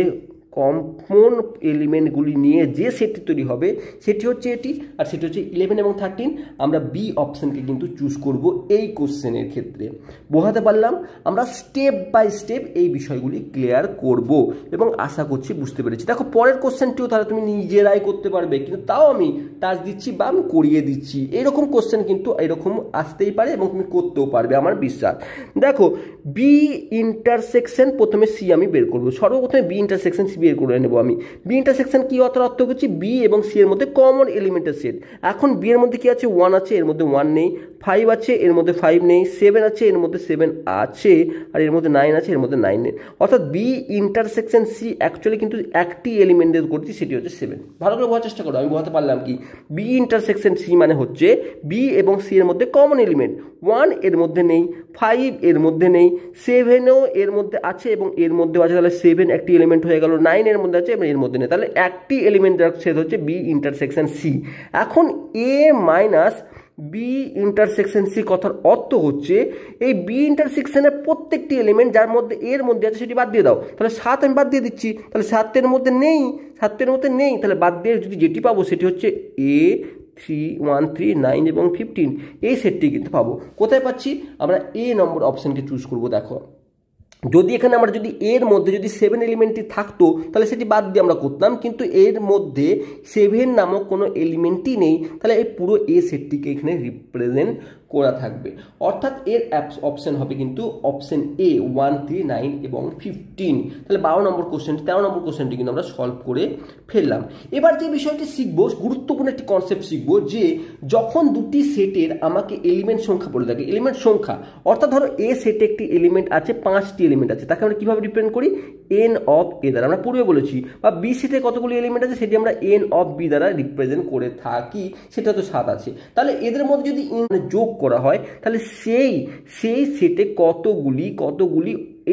কমন এলিমেন্টগুলি নিয়ে যে সেটটি তৈরি হবে সেটি হচ্ছে এটি, আর সেটি হচ্ছে 11 এবং 13। আমরা বি অপশানকে কিন্তু চুজ করব এই কোশ্চেনের ক্ষেত্রে। বোঝাতে পারলাম? আমরা স্টেপ বাই স্টেপ এই বিষয়গুলি ক্লিয়ার করব এবং আশা করছি বুঝতে পেরেছি। দেখো পরের কোশ্চেনটিও তাহলে তুমি নিজেরাই করতে পারবে, কিন্তু তাও আমি টাচ দিচ্ছি বা আমি করিয়ে দিচ্ছি। এইরকম কোশ্চেন কিন্তু এরকম আসতেই পারে এবং তুমি করতেও পারবে আমার বিশ্বাস। দেখো বি ইন্টারসেকশন, প্রথমে সি আমি বের করবো। সর্বপ্রথমে বি ইন্টারসেকশন সি বের করে নেবো আমি। বি ইন্টারসেকশন কি অর্থ করছি? বি এবং সি এর মধ্যে কমন এলিমেন্টের সেট। এখন বি এর মধ্যে কি আছে? 1 আছে, এর মধ্যে 1 নেই, 5 আছে, এর মধ্যে 5 নেই, 7 আছে, এর মধ্যে 7 আছে, আর এর মধ্যে 9 আছে, এর মধ্যে 9 নেই। অর্থাৎ বি ইন্টারসেকশন সি অ্যাকচুয়ালি কিন্তু একটি এলিমেন্টের করছি, সেটি হচ্ছে 7। ভালো করে বোঝার চেষ্টা করো, আমি বোঝাতে পারলাম কি? বি ইন্টারসেকশন সি মানে হচ্ছে বি এবং সি এর মধ্যে কমন এলিমেন্ট 1 এর মধ্যে নেই, 5 এর মধ্যে নেই, 7ও এর মধ্যে আছে এবং এর মধ্যেও আছে। তাহলে 7 একটি এলিমেন্ট হয়ে গেল, 9 এর মধ্যে আছে এবং এর মধ্যে নেই। তাহলে একটি এলিমেন্টের সেট হচ্ছে বি ইন্টারসেকশন সি। এখন A minus B intersection C কথার অর্থ হচ্ছে এই বি ইন্টারসেকশনের প্রত্যেকটি এলিমেন্ট যার মধ্যে এর মধ্যে আছে সেটি বাদ দিয়ে দাও। তাহলে 7 আমি বাদ দিয়ে দিচ্ছি, তাহলে 7 মধ্যে নেই, তাহলে বাদ দিয়ে যদি যেটি পাবো সেটি হচ্ছে এ 3 1 3 9 এবং 15, এই সেটটি কিন্তু পাবো। কোথায় পাচ্ছি? আমরা এ নম্বর অপশানকে চুজ করবো। দেখো যদি এখানে আমরা যদি এর মধ্যে যদি 7 এলিমেন্টটি থাকতো তাহলে সেটি বাদ দিয়ে আমরা করতাম, কিন্তু এর মধ্যে 7 নামক কোনো এলিমেন্টই নেই। তাহলে এই পুরো এ সেটটিকে এখানে রিপ্রেজেন্ট করা থাকবে, অর্থাৎ এর অপশন হবে কিন্তু অপশন এ 1, 3, 9 এবং 15। তাহলে 12 নম্বর কোশ্চেনটি 13 নম্বর কোশ্চেনটি কিন্তু আমরা সলভ করে ফেললাম। এবার যে বিষয়টি শিখবো, গুরুত্বপূর্ণ একটি কনসেপ্ট শিখবো, যে যখন দুটি সেটের আমাকে এলিমেন্ট সংখ্যা বলে থাকে, এলিমেন্ট সংখ্যা অর্থাৎ ধরো এ সেটে একটি এলিমেন্ট আছে, 5টি এলিমেন্ট আছে, তাকে আমরা কীভাবে রিপ্রেজেন্ট করি, এন অফ এ দ্বারা। আমরা পূর্বে বলেছি, বা বি সেটে কতগুলি এলিমেন্ট আছে সেটি আমরা এন অফ বি দ্বারা রিপ্রেজেন্ট করে থাকি, সেটা তো 7 আছে। তাহলে এদের মধ্যে যদি যোগ করা হয় তাহলে সেই সেটে কতগুলি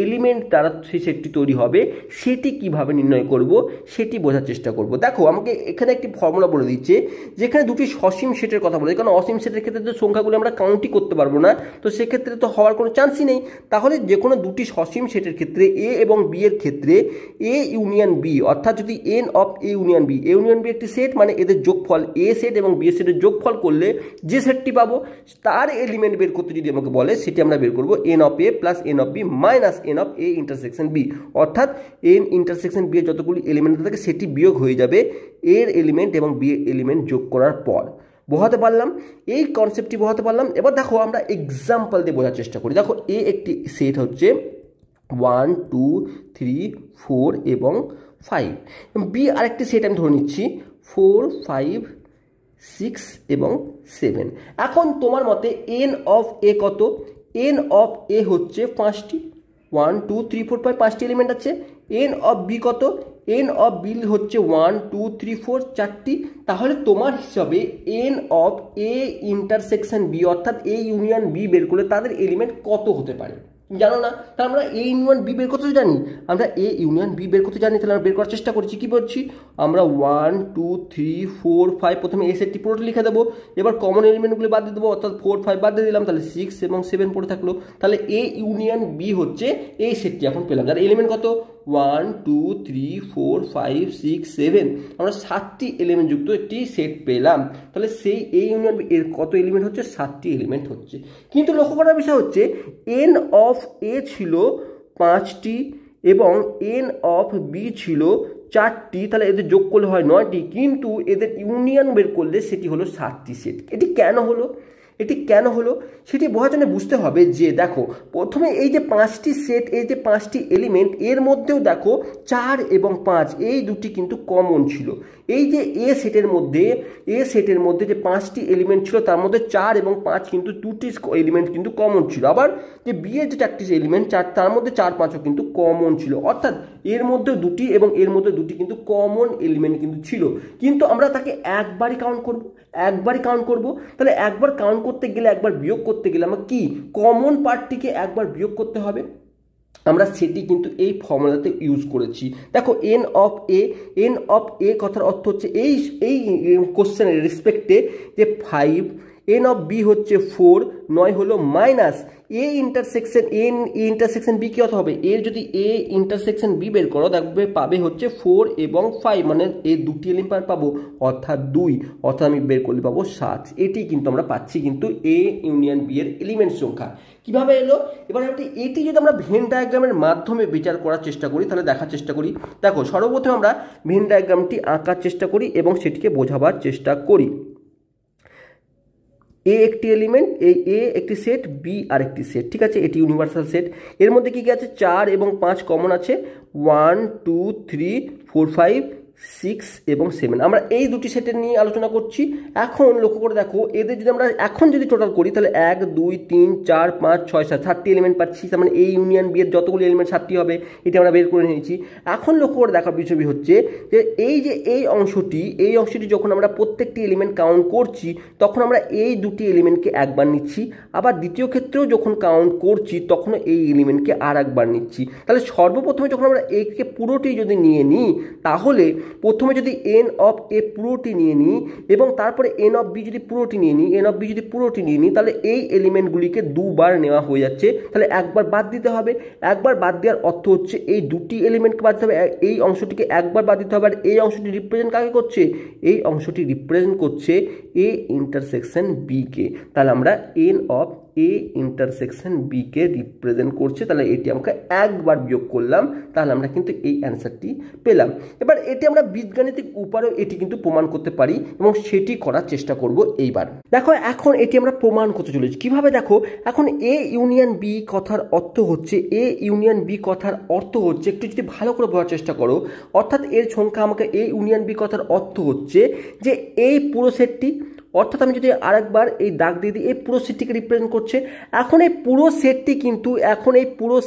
এলিমেন্ট দ্বারা সেই সেটটি তৈরি হবে, সেটি কিভাবে নির্ণয় করব সেটি বোঝার চেষ্টা করব। দেখো আমাকে এখানে একটি ফর্মুলা বলে দিচ্ছে, যেখানে দুটি সসীম সেটের কথা বলে, কারণ অসীম সেটের ক্ষেত্রে তো সংখ্যাগুলো আমরা কাউন্টই করতে পারবো না, তো সেক্ষেত্রে তো হওয়ার কোনো চান্সই নেই। তাহলে যে কোনো দুটি সসীম সেটের ক্ষেত্রে এ এবং বি এর ক্ষেত্রে এ ইউনিয়ন বি, অর্থাৎ যদি n of A union B একটি সেট, মানে এদের যোগফল এ সেট এবং বি সেটের যোগফল করলে যে সেটটি পাবো তার এলিমেন্ট বের করতে যদি আমাকে বলে, সেটি আমরা বের করবো n of A plus N of B minus N of A intersection B, অর্থাৎ এন ইন্টারসেকশন বি এর যতগুলি এলিমেন্ট থাকে সেটি বিয়োগ হয়ে যাবে এর এলিমেন্ট এবং বি এর এলিমেন্ট যোগ করার পর। বোঝাতে পারলাম, এই কনসেপ্টটি বোঝাতে পারলাম। এবার দেখো আমরা এক্সাম্পল দিয়ে বোঝার চেষ্টা করি। দেখো এ একটি সেট হচ্ছে 1, 2, 3, 4 এবং 5, বি আরেকটি সেট আমি ধরে নিচ্ছি 4, 5, 6 এবং 7। এখন তোমার মতে এন অফ এ কত? এন অফ এ হচ্ছে 5টি, 1, 2, 3, 4, 5, 5টি এলিমেন্ট আছে। এন অফ বি কত? এন অফ বি হচ্ছে 1, 2, 3, 4, 4টি। তাহলে তোমার হিসাবে n of A intersection B, অর্থাৎ এ ইউনিয়ন বি বের করলে তাদের এলিমেন্ট কত হতে পারে? জানো না, তাহলে আমরা এ ইউনিয়ন বি বের করতে জানি, তাহলে আমরা বের করার চেষ্টা করছি। কি বলছি আমরা 1, 2, 3, 4, 5, প্রথমে এই সেটটি পুরোটা লিখে দেবো, এবার কমন এলিমেন্টগুলো বাদ দিয়ে দেবো, অর্থাৎ 4, 5 বাদ দিয়ে দিলাম, তাহলে 6 এবং 7 পড়ে থাকলো। তাহলে এ ইউনিয়ন বি হচ্ছে এই সেটটি এখন পেলাম, যার এলিমেন্ট কত 1, 2, 3, 4, 5, 6, 7, আমরা 7টি এলিমেন্ট যুক্ত একটি সেট পেলাম। তাহলে সেই এ ইউনিয়ন বি এর কত এলিমেন্ট হচ্ছে? 7টি এলিমেন্ট হচ্ছে। কিন্তু লক্ষ্য করার বিষয় হচ্ছে এন অফ এ ছিল 5টি এবং এন অফ বি ছিল 4টি, তাহলে এদের যোগ করলে হয় 9টি, কিন্তু এদের ইউনিয়ন বের করলে সেটি হলো 7টি সেট। এটি কেন হলো সেটি বোঝার জন্য বুঝতে হবে যে দেখো, প্রথমে এই যে 5টি সেট, এই যে 5টি এলিমেন্ট, এর মধ্যেও দেখো 4 এবং 5 এই দুটি কিন্তু কমন ছিল। এই যে এ সেটের মধ্যে যে 5টি এলিমেন্ট ছিল তার মধ্যে 4 এবং 5 কিন্তু 2টি এলিমেন্ট কিন্তু কমন ছিল। আবার যে বি এর যে 4টি এলিমেন্ট, তার মধ্যে 4, 5ও কিন্তু কমন ছিল, অর্থাৎ এর মধ্যে 2টি এবং এর মধ্যে 2টি কিন্তু কমন এলিমেন্ট কিন্তু ছিল। কিন্তু আমরা তাকে একবারই কাউন্ট করব। তাহলে একবার কাউন্ট করতে গেলে, একবার বিয়োগ করতে গেলে আমরা কি কমন পার্টটিকে একবার বিয়োগ করতে হবে। আমরা সেটি কিন্তু এই ফর্মুলাতে ইউজ করেছি। দেখো এন অফ এ কথার অর্থ হচ্ছে এই কোশ্চেনের রেসপেক্টে যে 5, এন অফ বি হচ্ছে 4, 9 হলো মাইনাস এ ইন্টারসেকশন বি কি হতে হবে? এর যদি এ ইন্টারসেকশন বি বের করো দেখবে পাবে হচ্ছে 4 এবং 5, মানে এই দুটি এলিমেন্ট পাবো, অর্থাৎ 2, অর্থাৎ আমি বের করলে পাবো 7। এটি কিন্তু আমরা পাচ্ছি কিন্তু এ ইউনিয়ন বি এর এলিমেন্ট সংখ্যা। কিভাবে এলো? এবার এটি যদি আমরা ভেন ডায়াগ্রামের মাধ্যমে বিচার করার চেষ্টা করি, তাহলে দেখার চেষ্টা করি। দেখো সর্বপ্রথম আমরা ভেন ডায়াগ্রামটি আঁকার চেষ্টা করি এবং সেটিকে বোঝাবার চেষ্টা করি। এ একটি এলিমেন্ট, এই এ একটি সেট, বি আরেকটি সেট, ঠিক আছে, এটি ইউনিভার্সাল সেট। এর মধ্যে কি আছে? 4 এবং 5 কমন আছে, 1, 2, 3, 4, 5, 6 এবং 7। আমরা এই দুটি সেটের নিয়ে আলোচনা করছি। এখন লক্ষ্য করে দেখো, এদের যদি আমরা এখন যদি টোটাল করি তাহলে 1, 2, 3, 4, 5, 6, 7, 7টি এলিমেন্ট পাচ্ছি। তার মানে এই ইউনিয়ন বি এর যতগুলো এলিমেন্ট 7টি হবে, এটি আমরা বের করে নিয়েছি। এখন লক্ষ্য করে দেখার বিষয় হচ্ছে যে এই অংশটি যখন আমরা প্রত্যেকটি এলিমেন্ট কাউন্ট করছি তখন আমরা এই দুটি এলিমেন্টকে একবার নিচ্ছি, আবার দ্বিতীয় ক্ষেত্রেও যখন কাউন্ট করছি তখন এই এলিমেন্টকে আর একবার নিচ্ছি। তাহলে সর্বপ্রথমে যখন আমরা একে পুরোটি যদি নিয়ে নিই, তাহলে প্রথমে যদি এন অফ এ পুরোটি নিয়ে নিই এবং তারপরে এন অফ বি যদি পুরোটি নিয়ে নিই, তাহলে এই এলিমেন্টগুলিকে দুবার নেওয়া হয়ে যাচ্ছে। তাহলে একবার বাদ দিতে হবে। একবার বাদ দেওয়ার অর্থ হচ্ছে এই দুটি এলিমেন্টকে বাদ দিতে হবে, এই অংশটিকে একবার বাদ দিতে হবে। আর এই অংশটি রিপ্রেজেন্ট কাকে করছে? এই অংশটি রিপ্রেজেন্ট করছে এ ইন্টারসেকশন বি কে। তাহলে আমরা n of A intersection B কে রিপ্রেজেন্ট করছে। তাহলে এটি আমাকে একবার বিয়োগ করলাম, তাহলে আমরা কিন্তু এই অ্যান্সারটি পেলাম। এবার এটি আমরা বীজগাণিতিক উপায়েও এটি কিন্তু প্রমাণ করতে পারি এবং সেটি করার চেষ্টা করব এইবার। দেখো এখন এটি আমরা প্রমাণ করতে চলেছি কিভাবে। দেখো এখন এ ইউনিয়ন বি কথার অর্থ হচ্ছে, এ ইউনিয়ন বি কথার অর্থ হচ্ছে, একটু যদি ভালো করে বোঝার চেষ্টা করো, অর্থাৎ এর সংখ্যা আমাকে এ ইউনিয়ন বি কথার অর্থ হচ্ছে যে এই পুরো সেটটি, অর্থাৎ আমি যদি আরেকবার এই দাগ দিয়ে দিই, এই পুরো সেটটিকে রিপ্রেজেন্ট করছে। এখন এই পুরো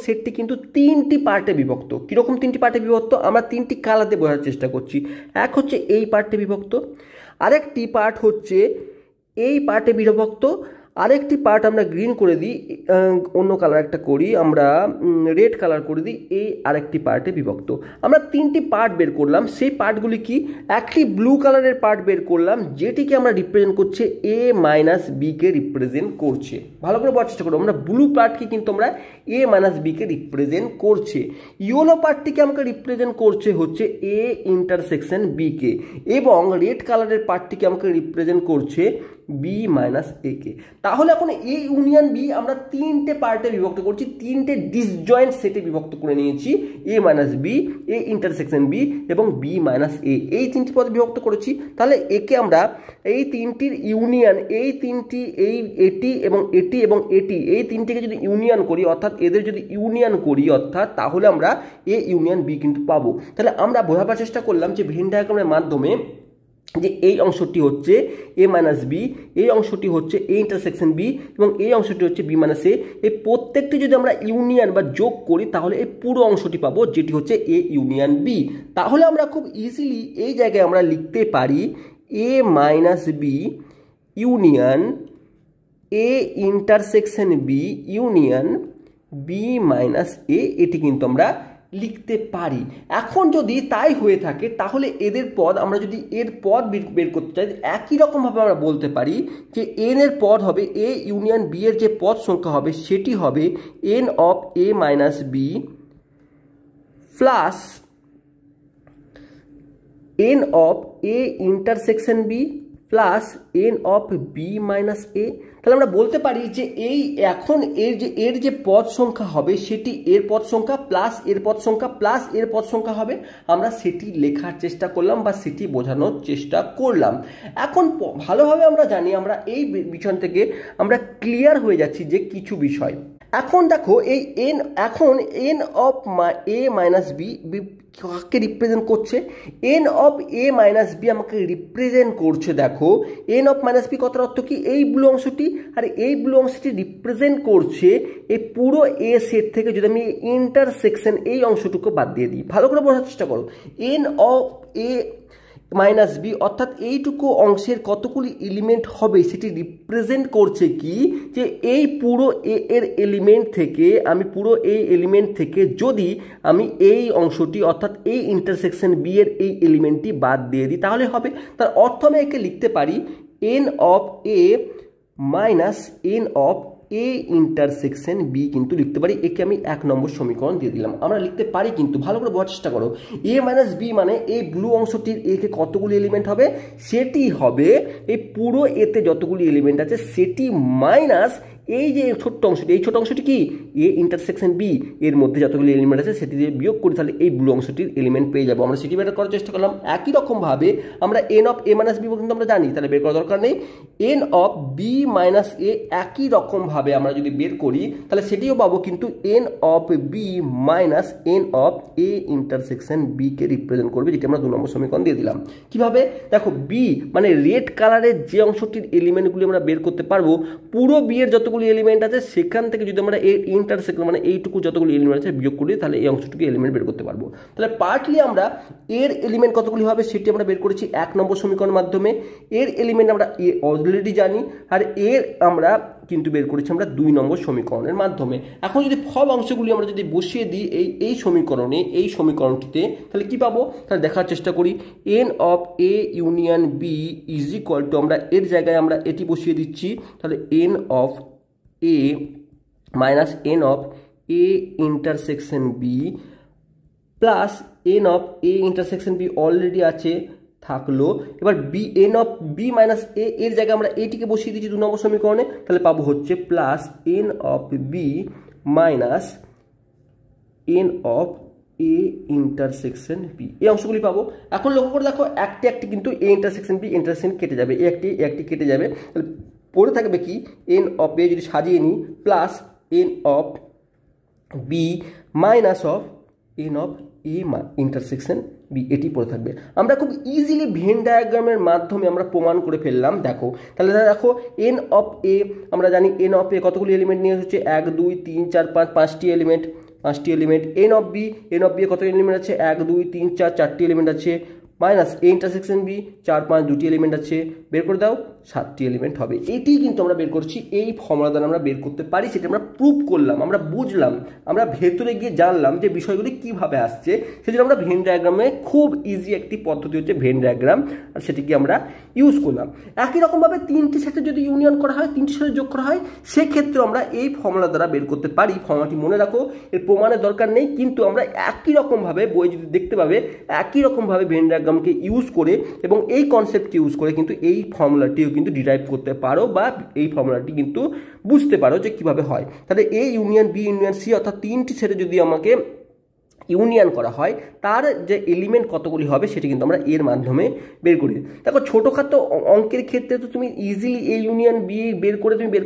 সেটটি কিন্তু তিনটি পার্টে বিভক্ত। কীরকম তিনটি পার্টে বিভক্ত? আমরা তিনটি কালারে বোঝার চেষ্টা করছি। এক হচ্ছে এই পার্টে বিভক্ত, আরেকটি পার্ট হচ্ছে এই পার্টে বিভক্ত, আরেকটি পার্ট আমরা গ্রিন করে দিই, অন্য কালার একটা করি, আমরা রেড কালার করে দিই, এই আরেকটি পার্টে বিভক্ত। আমরা তিনটি পার্ট বের করলাম। সেই পার্টগুলি কি? একটি ব্লু কালারের পার্ট বের করলাম যেটিকে আমরা রিপ্রেজেন্ট করছে এ মাইনাস বি কে রিপ্রেজেন্ট করছে। ভালো করে বোঝার চেষ্টা করবো, আমরা ব্লু পার্টকে কিন্তু আমরা এ মাইনাস বি কে রিপ্রেজেন্ট করছে। ইয়েলো পার্টটিকে আমাকে রিপ্রেজেন্ট করছে হচ্ছে এ ইন্টারসেকশন বি কে, এবং রেড কালারের পার্টটিকে আমাকে রিপ্রেজেন্ট করছে বি মাইনাস এ কে। তাহলে এখন এ ইউনিয়ন বি আমরা তিনটে পার্টে বিভক্ত করছি, তিনটে ডিসজয়েন্ট সেটে বিভক্ত করে নিয়েছি, A minus B, A intersection B এবং বি মাইনাস এ, এই তিনটি পদে বিভক্ত করেছি। তাহলে একে আমরা এই তিনটির ইউনিয়ন, এই তিনটি, এটি এবং এটি এবং এটি, এই তিনটিকে যদি ইউনিয়ন করি, অর্থাৎ এদের যদি ইউনিয়ন করি, অর্থাৎ তাহলে আমরা এ ইউনিয়ন বি কিন্তু পাবো। তাহলে আমরা বোঝাবার চেষ্টা করলাম যে ভেন ডায়াগ্রামের মাধ্যমে যে এই অংশটি হচ্ছে এ মাইনাস বি, এই অংশটি হচ্ছে এ ইন্টারসেকশন বি এবং এই অংশটি হচ্ছে বি মাইনাস এ। এই প্রত্যেকটি যদি আমরা ইউনিয়ন বা যোগ করি তাহলে এই পুরো অংশটি পাবো যেটি হচ্ছে এ ইউনিয়ন বি। তাহলে আমরা খুব ইজিলি এই জায়গায় আমরা লিখতে পারি A minus B union A intersection B union B minus A, এটি কিন্তু আমরা লিখতে পারি। এখন যদি তাই হয়ে থাকে তাহলে এদের পদ, আমরা যদি এর পদ বের করতে চাই, একই রকমভাবে আমরা বলতে পারি যে এন এর পদ হবে এ ইউনিয়ন বি এর যে পদ সংখ্যা হবে সেটি হবে N of A minus B plus N of A intersection B plus N of B minus A. তাহলে আমরা বলতে পারি যে এই এখন এর যে পদ সংখ্যা হবে সেটি এর পদ সংখ্যা প্লাস এর পদ সংখ্যা প্লাস এর পদ সংখ্যা হবে। আমরা সেটি লেখার চেষ্টা করলাম বা সেটি বোঝানোর চেষ্টা করলাম। এখন ভালোভাবে আমরা জানি, আমরা এই বিষয় থেকে আমরা ক্লিয়ার হয়ে যাচ্ছি যে কিছু বিষয়। এখন দেখো এই এন, এখন n of A minus B কাকে রিপ্রেজেন্ট করছে? N of A minus B আমাকে রিপ্রেজেন্ট করছে। দেখো এন অফ মাইনাস বি কথার অর্থ কি? এই ব্লু অংশটি, আর এই ব্লু অংশটি রিপ্রেজেন্ট করছে এই পুরো এ সেট থেকে যদি আমি ইন্টারসেকশন এই অংশটুকু বাদ দিয়ে দিই। ভালো করে বোঝার চেষ্টা করো, n of A minus B অর্থাৎ এইটুকু অংশের কতগুলি এলিমেন্ট হবে সেটি রিপ্রেজেন্ট করছে কি? যে এই পুরো এ এর এলিমেন্ট থেকে, আমি পুরো এই এলিমেন্ট থেকে যদি আমি এই অংশটি অর্থাৎ এই ইন্টারসেকশন বি এর এই এলিমেন্টটি বাদ দিয়ে দিই তাহলে হবে। তার অর্থ আমি একে লিখতে পারি n of A minus N of A intersection B কিন্তু লিখতে পারি। একে আমি 1 নম্বর সমীকরণ দিয়ে দিলাম। আমরা লিখতে পারি কিন্তু ভালো করে বোঝার চেষ্টা করো, এ মাইনাস বি মানে এই ব্লু অংশটির একে কতগুলি এলিমেন্ট হবে সেটি হবে এই পুরো এতে যতগুলি এলিমেন্ট আছে সেটি মাইনাস এই যে ছোট্ট অংশটি, এই ছোট অংশটি কি এ ইন্টারসেকশন বি, এর মধ্যে যতগুলি এলিমেন্ট আছে সেটি দিয়ে বিয়োগ করি তাহলে এই ব্লু অংশটির এলিমেন্ট পেয়ে যাবো। আমরা সেটি বের করার চেষ্টা করলাম। একই রকমভাবে আমরা n of A minus B কিন্তু আমরা জানি, তাহলে বের করার দরকার নেই। N of B minus A একই রকমভাবে আমরা যদি বের করি তাহলে সেটিও পাবো, কিন্তু n of B minus N of A intersection B কে রিপ্রেজেন্ট করবে, যেটি আমরা 2 নম্বর সমীকরণ দিয়ে দিলাম। কিভাবে? দেখো বি মানে রেড কালারের যে অংশটির এলিমেন্টগুলি আমরা বের করতে পারবো, পুরো বি এর যতগুলি এলিমেন্ট আছে সেখান থেকে যদি আমরা এই ইন্টারসেকশন মানে এইটুকু যতগুলি এলিমেন্ট আছে বিয়োগ করি তাহলে এই অংশটুকু এলিমেন্ট বের করতে পারবো। তাহলে পার্টলি আমরা এর এলিমেন্ট কতগুলি হবে সেটি আমরা বের করেছি 1 নম্বর সমীকরণের মাধ্যমে। এর এলিমেন্ট আমরা অলরেডি জানি, আর এর আমরা কিন্তু বের করেছি আমরা 2 নম্বর সমীকরণের মাধ্যমে। এখন যদি সব অংশগুলি আমরা যদি বসিয়ে দিই এই সমীকরণে, এই সমীকরণটিতে, তাহলে কি পাবো? তাহলে দেখার চেষ্টা করি। N of A union B is equal to, আমরা এর জায়গায় আমরা এটি বসিয়ে দিচ্ছি, তাহলে N of A minus N of A intersection B plus N of A intersection B already আছে, থাকলো। এবার B N of B minus A এর জায়গায় আমরা এটিকে বসিয়ে দিচ্ছি 2 নম্বর সমীকরণে, তাহলে পাবো হচ্ছে plus N of B minus N of A intersection B, এই অংশগুলি পাবো। এখন লক্ষ্য করে দেখো একটি একটি কিন্তু এ ইন্টারসেকশন বি ইন্টারসেকশন কেটে যাবে, এ একটি কেটে যাবে, তাহলে পড়ে থাকবে কি এন অফ এ যদি সাজিয়ে নিই plus N of B minus of n of A intersection B, এটি পড়ে থাকবে। আমরা খুব ইজিলি ভেন ডায়াগ্রামের মাধ্যমে আমরা প্রমাণ করে ফেললাম। দেখো তাহলে দেখো এন অফ এ আমরা জানি এন অফ এ কতগুলি এলিমেন্ট নিয়ে হচ্ছে 1 2 3 4 5 5টি এলিমেন্ট। এন অফ বি কত এলিমেন্ট আছে 1 2 3 4 4টি এলিমেন্ট আছে, মাইনাস এ ইন্টারসেকশন বি 4 5 2টি এলিমেন্ট আছে, বের করে দাও 7টি এলিমেন্ট হবে। এটি কিন্তু আমরা বের করছি, এই ফর্মুলা দ্বারা আমরা বের করতে পারি, সেটা আমরা প্রুভ করলাম, আমরা বুঝলাম, আমরা ভেতরে গিয়ে জানলাম যে বিষয়গুলি কিভাবে আসছে। সেজন্য আমরা ভেন ডায়াগ্রামে খুব ইজি একটি পদ্ধতি হচ্ছে ভেন ডায়াগ্রাম, আর সেটিকে আমরা ইউজ করলাম। একই রকমভাবে 3টি সেটে যদি ইউনিয়ন করা হয়, 3টি সেটে যোগ করা হয়, সেক্ষেত্রে আমরা এই ফর্মুলা দ্বারা বের করতে পারি। ফর্মুলাটি মনে রাখো, এর প্রমাণের দরকার নেই, কিন্তু আমরা একই রকমভাবে বই যদি দেখতে পাবে একই রকমভাবে ভেন ডায়াগ্রামকে ইউজ করে এবং এই কনসেপ্টকে ইউজ করে কিন্তু এই ফর্মুলাটিও কিন্তু ডিরাইভ করতে পারো বা এই ফর্মুলাটি কিন্তু বুঝতে পারো যে কিভাবে হয়। তাহলে A union B union C অর্থাৎ 3টি সেটে যদি আমাকে ইউনিয়ন করা হয় তার যে এলিমেন্ট কতগুলি হবে সেটি কিন্তু আমরা এর মাধ্যমে বের করি। দেখো ছোটোখাটো অঙ্কের ক্ষেত্রে তো তুমি ইজিলি এ ইউনিয়ন বি বের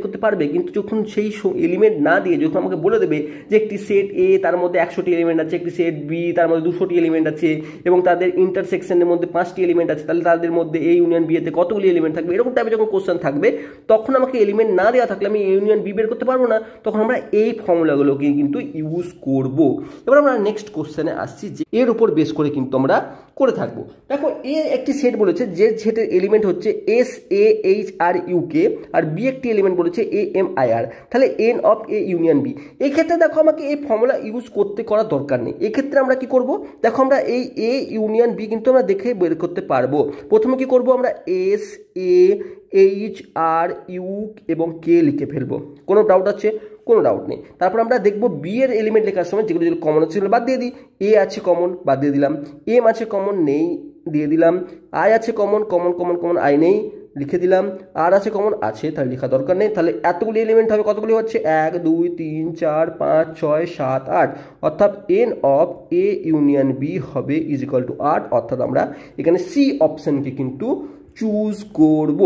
করতে পারবে, কিন্তু যখন সেই এলিমেন্ট না দিয়ে যখন আমাকে বলে দেবে যে একটি সেট এ তার মধ্যে 100টি এলিমেন্ট আছে, একটি সেট বি তার মধ্যে 200টি এলিমেন্ট আছে এবং তাদের ইন্টারসেকশনের মধ্যে 5টি এলিমেন্ট আছে, তাহলে তাদের মধ্যে এ ইউনিয়ন বি এতে কতগুলি এলিমেন্ট থাকবে, এরকম টাইপের যখন কোশ্চেন থাকবে তখন আমাকে এলিমেন্ট না দেওয়া থাকলে আমি এ ইউনিয়ন বি বের করতে পারবো না, তখন আমরা এই ফর্মুলাগুলোকে কিন্তু ইউজ করব। এবার আমরা নেক্সট কোশ্চেনে আসছি যে এর উপর বেস করে কিন্তু আমরা করে থাকবো। দেখো এর একটি সেট বলেছে যে সেটের এলিমেন্ট হচ্ছে S A H R U K, আর বি একটি এলিমেন্ট বলেছে এ এম আই আর, তাহলে N of A union B. এই ক্ষেত্রে দেখো আমাকে এই ফর্মুলা ইউজ করার দরকার নেই। এক্ষেত্রে আমরা কি করব, দেখো আমরা এই এ ইউনিয়ন বি কিন্তু আমরা দেখে বের করতে পারবো। প্রথমে কি করব, আমরা S A H R U এবং কে লিখে ফেলবো। কোনো ডাউট আছে? কোনো ডাউট নেই। তারপর আমরা দেখবো বি এর এলিমেন্ট লেখার সময় যেগুলো কমন আছে সেগুলো বাদ দিয়ে দিই। এ আছে কমন, বাদ দিয়ে দিলাম। এম আছে কমন, নেই, দিয়ে দিলাম। আই আছে কমন, আই নেই, লিখে দিলাম। আর আছে কমন, আছে, তাহলে লেখা দরকার নেই। তাহলে এতগুলি এলিমেন্ট হবে, কতগুলি হচ্ছে 1 2 3 4 5 6 7 8, অর্থাৎ n of A union B হবে ইজ ইকুয়াল টু 8, অর্থাৎ আমরা এখানে সি অপশনকে কিন্তু চুজ করব।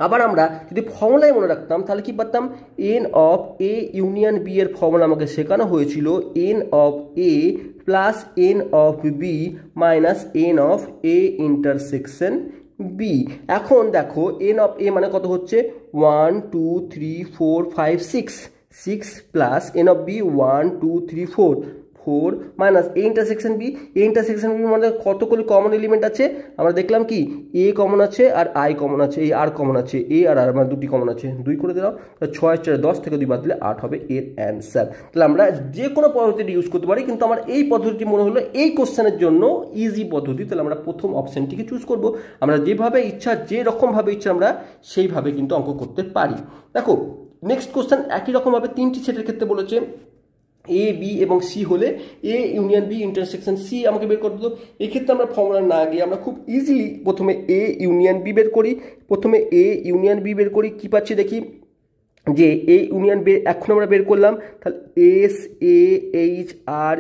আবার আমরা যদি ফর্মুলায় মনে রাখতাম তাহলে কি পারতাম, n of A union B এর ফর্মুলা আমাকে শেখানো হয়েছিল n of A plus N of B minus N of A intersection B. এখন দেখো এন অফ এ মানে কত হচ্ছে 1 2 3 4 5 6 plus N of B 1 2 3 4 minus A intersection B. A intersection B মানে কতগুলি কমন এলিমেন্ট আছে আমরা দেখলাম, কি এ কমন আছে আর আই কমন আছে, এই আর কমন আছে, এ আর আর মানে দুটি কমন আছে, 2 করে দিলাম, 6 4 10 থেকে 2 বাদ দিলে 8 হবে এর অ্যান্সার। তাহলে আমরা যে কোনো পদ্ধতিটি ইউজ করতে পারি, কিন্তু আমার এই পদ্ধতিটি মনে হলো এই কোশ্চেনের জন্য ইজি পদ্ধতি, তাহলে আমরা প্রথম অপশনটিকে চুজ করব। আমরা যেভাবে ইচ্ছা, যে রকমভাবে ইচ্ছা আমরা সেইভাবে কিন্তু অঙ্ক করতে পারি। দেখো নেক্সট কোশ্চেন একই রকমভাবে 3টি সেটের ক্ষেত্রে বলেছে এ বি এবং সি হলে A union B intersection C আমাকে বের করতে হবে। এক্ষেত্রে আমরা ফর্মুলা না গিয়ে আমরা খুব ইজিলি প্রথমে এ ইউনিয়ন বি বের করি। কি পাচ্ছি দেখি, যে এ ইউনিয়ন বি এখন আমরা বের করলাম, তাহলে S A H R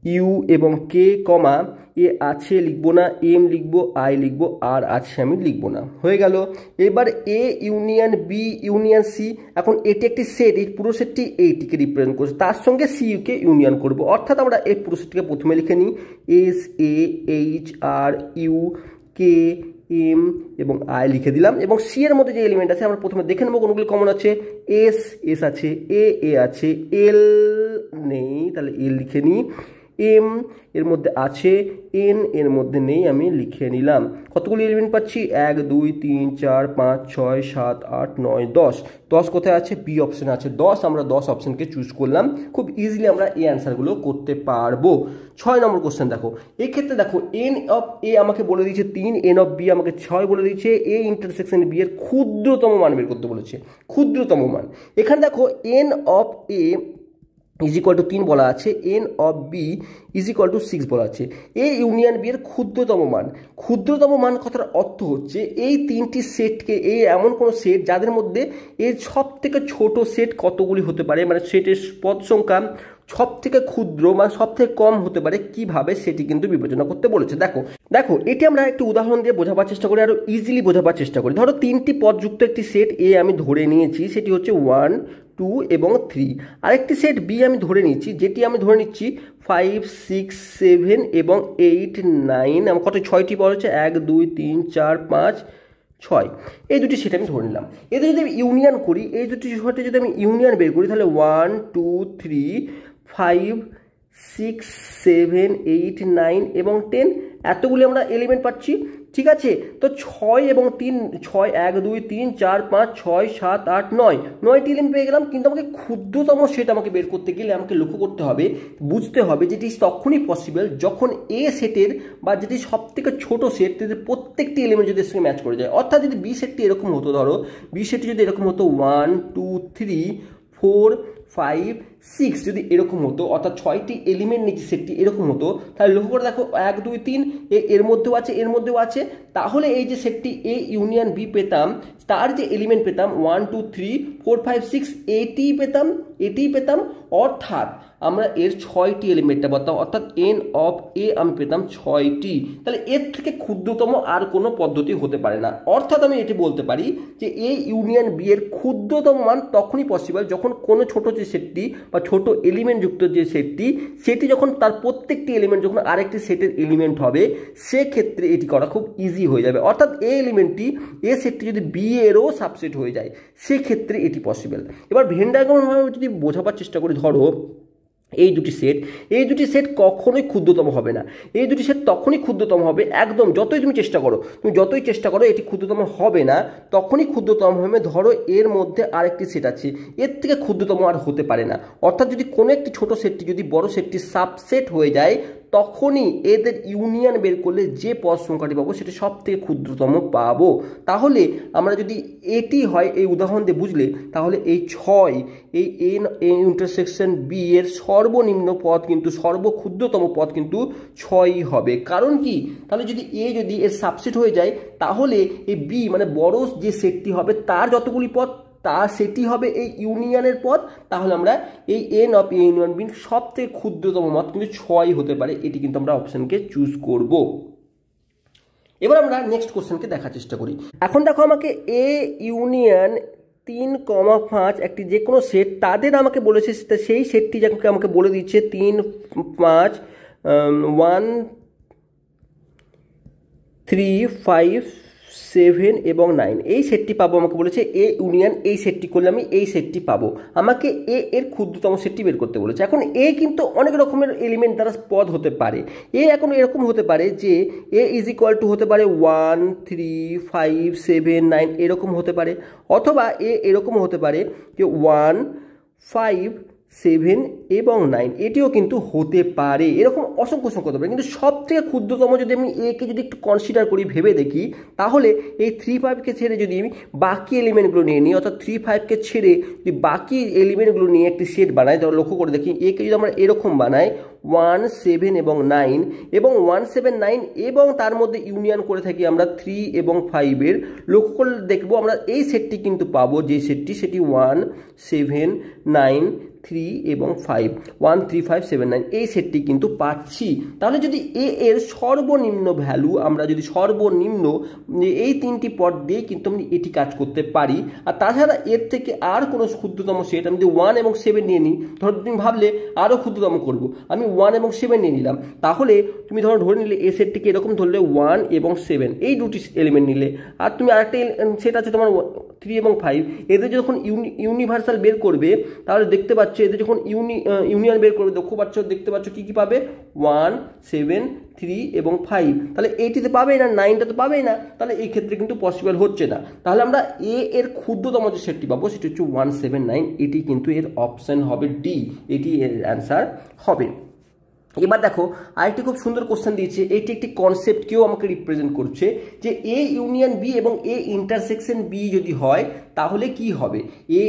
U এবং কে কমা এ আছে লিখবো না, এম লিখবো, আই লিখবো, আর আছে আমি লিখবো না, হয়ে গেল। এবার A union B union C, এখন এটি একটি সেট, এই পুরো সেটটি এইটিকে রিপ্রেজেন্ট করছে, তার সঙ্গে সিইউকে ইউনিয়ন করব, অর্থাৎ আমরা এই পুরো সেটটিকে প্রথমে লিখে নিই S A H R U K M এবং আই লিখে দিলাম। এবং সি এর মধ্যে যে এলিমেন্ট আছে আমরা প্রথমে দেখে নেবো কোনগুলি কমন আছে। এস আছে, এ আছে, এল নেই, তাহলে এল লিখে নিই। এম এর মধ্যে আছে, এন এর মধ্যে নেই, আমি লিখে নিলাম। কতগুলি এলিমেন্ট পাচ্ছি 1 2 3 4 5 6 7 8 9 10। 10 কোথায় আছে? বি অপশন আছে 10, আমরা 10 অপশনকে চুজ করলাম। খুব ইজিলি আমরা এই অ্যান্সারগুলো করতে পারবো। 6 নম্বর কোশ্চেন দেখো, এই ক্ষেত্রে দেখো এন অফ এ আমাকে বলে দিয়েছে 3, এন অফ বি আমাকে 6 বলে দিয়েছে, এ ইন্টারসেকশন বি এর ক্ষুদ্রতম মান বের করতে বলেছে, ক্ষুদ্রতম মান। এখানে দেখো n of A is equal to 3 বলা আছে, n of B is equal to 6 বলা আছে। এ ইউনিয়ন বি এর ক্ষুদ্রতম মান। ক্ষুদ্রতম মান কথার অর্থ হচ্ছে এই তিনটি সেটকে, এই এমন কোনো সেট যাদের মধ্যে এর সব থেকে ছোট সেট কতগুলি হতে পারে, মানে সেটের পদ সংখ্যা সব থেকে ক্ষুদ্র মানে সব থেকে কম হতে পারে, কিভাবে সেটি কিন্তু বিবেচনা করতে বলেছে। দেখো দেখো এটি আমরা একটু উদাহরণ দিয়ে বোঝাবার চেষ্টা করি, আরো ইজিলি বোঝাবার চেষ্টা করি। ধরো তিনটি পদযুক্ত একটি সেট এ আমি ধরে নিয়েছি, সেটি হচ্ছে 1, 2 এবং 3। আরেকটি সেট বি আমি ধরে নিচ্ছি, যেটি আমি ধরে নিচ্ছি 5, 6, 7 এবং 8, 9। আমার কত 6টি পদ হচ্ছে, 1, 2, 3, 4, 5, 6। এই দুটি সেট আমি ধরে নিলাম। এদের যদি আমি ইউনিয়ন করি, এই দুটি সেটে যদি আমি ইউনিয়ন বের করি, তাহলে 1, 2, 3, 5, 6, 7, 8, 9 এবং 10 এতগুলি আমরা এলিমেন্ট পাচ্ছি। ঠিক আছে, তো 6 এবং 3, 6, 1, 2, 3, 4, 5, 6, 7, 8, 9, 9টি এলিমেন্ট পেয়ে গেলাম। কিন্তু আমাকে ক্ষুদ্রতম সেট আমাকে বের করতে গেলে আমাকে লক্ষ্য করতে হবে, বুঝতে হবে যেটি তখনই পসিবল যখন এ সেটের বা যেটি সব থেকে ছোটো সেট তাদের প্রত্যেকটি এলিমেন্ট যদি এর সঙ্গে ম্যাচ করে যায়। অর্থাৎ যদি বি সেটটি এরকম হতো, ধরো বি সেটটি যদি এরকম হতো 1, 2, 3, 4, 5, 6 যদি এরকম হতো, অর্থাৎ 6টি এলিমেন্ট নিচে সেটটি এরকম হতো, তাহলে লক্ষ্য করে দেখো 1, 2, 3 এর মধ্যেও আছে, এর মধ্যেও আছে। তাহলে এই যে সেটটি এ ইউনিয়ন বি পেতাম, তার যে এলিমেন্ট পেতাম 1, 2, 3, 4, 5, 6 এটিই পেতাম। অর্থাৎ আমরা এর 6টি এলিমেন্টটা পেতাম, অর্থাৎ এন অফ এ আমি পেতাম 6টি। তাহলে এর থেকে ক্ষুদ্রতম আর কোনো পদ্ধতি হতে পারে না। অর্থাৎ আমি এটি বলতে পারি যে এ ইউনিয়ন বি এর ক্ষুদ্রতম মান তখনই পসিবল যখন কোনো ছোট যে সেটটি বা ছোট এলিমেন্ট যুক্ত যে সেটটি, সেটি যখন তার প্রত্যেকটি এলিমেন্ট যখন আরেকটি সেটের এলিমেন্ট হবে, সেক্ষেত্রে এটি করা খুব ইজি হয়ে যাবে। অর্থাৎ এ এলিমেন্টটি এ সেটটি যদি বি এরও সাবসেট হয়ে যায়, সেক্ষেত্রে এটি পসিবল। এবার ভেন ডায়াগ্রামভাবে যদি বোঝাবার চেষ্টা করি, ধরো এই দুটি সেট কখনোই ক্ষুদ্রতম হবে না। এই দুটি সেট তখনই ক্ষুদ্রতম হবে, একদম যতই তুমি চেষ্টা করো এটি ক্ষুদ্রতম হবে না। তখনই ক্ষুদ্রতম হবে ধরো এর মধ্যে আরেকটি সেট আছে, এর থেকে ক্ষুদ্রতম আর হতে পারে না। অর্থাৎ যদি কোনো একটি ছোট সেটটি যদি বড় সেটটি সাবসেট হয়ে যায়, তখনই এদের ইউনিয়ন বের করলে যে পদ সংখ্যাটি পাবো সেটি সব থেকে ক্ষুদ্রতম পাবো। তাহলে আমরা যদি এটি হয় এই উদাহরণ দিয়ে বুঝলে, তাহলে এই 6 এই এন ইন্টারসেকশন বি এর সর্বনিম্ন পদ কিন্তু সর্বক্ষুদ্রতম পদ কিন্তু 6ই হবে। কারণ কি, তাহলে যদি এর সাবসেট হয়ে যায়, তাহলে এই বি মানে বড় যে সেটটি হবে তার যতগুলি পদ সেটি হবে এই ইউনিয়নের পদ। তাহলে আমরা এই n of A union B সব থেকে ক্ষুদ্রতম পদ কিন্তু 6 হতে পারে। এটি কিন্তু আমরা অপশনকে চুজ করব। এবার আমরা নেক্সট কোশ্চেনকে দেখার চেষ্টা করি। এখন দেখো আমাকে এ ইউনিয়ন 3, 5 একটি যে কোনো সেট, তাদের আমাকে বলেছে সেই সেটটি যাকে আমাকে বলে দিচ্ছে 3, 5, 1, 3, 5, 7 এবং 9 এই সেটটি পাবো। আমাকে বলেছে এ ইউনিয়ন এই সেটটি করলে আমি এই সেটটি পাবো। আমাকে এ এর ক্ষুদ্রতম সেটটি বের করতে বলেছে। এখন এ কিন্তু অনেক রকমের এলিমেন্ট দ্বারা পদ হতে পারে। এ এখন এরকম হতে পারে যে এ ইজ ইকুয়াল টু হতে পারে 1, 3, 5, 7, 9 এরকম হতে পারে, অথবা এ এরকম হতে পারে যে 1, 5, 7 এবং 9 এটিও কিন্তু হতে পারে। এরকম অসংখ্য হতে পারে, কিন্তু সব থেকে ক্ষুদ্রতম যদি আমি একে যদি একটু কনসিডার করি, ভেবে দেখি, তাহলে এই 3, 5কে ছেড়ে যদি আমি বাকি এলিমেন্টগুলো নিয়ে নিই, অর্থাৎ 3, 5কে ছেড়ে যদি বাকি এলিমেন্টগুলো নিয়ে একটি সেট বানাই, তাহলে লক্ষ্য করে দেখি একে যদি আমরা এরকম বানাই 1, 7 এবং 9 এবং 1, 7, 9 এবং তার মধ্যে ইউনিয়ন করে থাকি আমরা 3 এবং 5-এর, লক্ষ্য করলে দেখবো আমরা এই সেটটি কিন্তু পাবো, যে সেটটি সেটি 1, 7, 9, 3 এবং 5, 1, 3, 5, 7, 9 এই সেটটি কিন্তু পাচ্ছি। তাহলে যদি এ এর সর্বনিম্ন ভ্যালু আমরা যদি সর্বনিম্ন এই তিনটি পদ দিয়ে কিন্তু আমি এটি কাজ করতে পারি। আর তাছাড়া এর থেকে আর কোনো ক্ষুদ্রতম সেট আমি যদি 1 এবং 7 নিয়ে নিই, ধরো তুমি ভাবলে আরও ক্ষুদ্রতম করবো, আমি 1 এবং 7 নিয়ে নিলাম, তাহলে তুমি ধরে নিলে এ সেটটিকে এরকম ধরলে 1 এবং 7 এই দুটি এলিমেন্ট নিলে, আর তুমি আরেকটা সেট আছে তোমার 3 এবং 5, এদের যখন ইউনিভার্সাল বের করবে, তাহলে দেখতে পাচ্ছ এদের যখন ইউনিয়ন বের করবে, দেখতে পাচ্ছ কি কি পাবে 1, 7, 3 এবং 5, তাহলে এইটিতে পাবেই না, 9টা তো পাবেই না। তাহলে এই ক্ষেত্রে কিন্তু পসিবল হচ্ছে না। তাহলে আমরা এ এর ক্ষুদ্রতম যে সেটটি পাবো সেটি হচ্ছে 1, 7, 9, এটি কিন্তু এর অপশন হবে ডি, এটি এর অ্যান্সার হবে। এবার দেখো আরেকটি খুব সুন্দর কোশ্চেন দিয়েছে, এটি একটি কনসেপ্টকেও আমাকে রিপ্রেজেন্ট করছে যে এ ইউনিয়ন বি এবং এ ইন্টারসেকশন বি যদি হয় তাহলে কি হবে, এ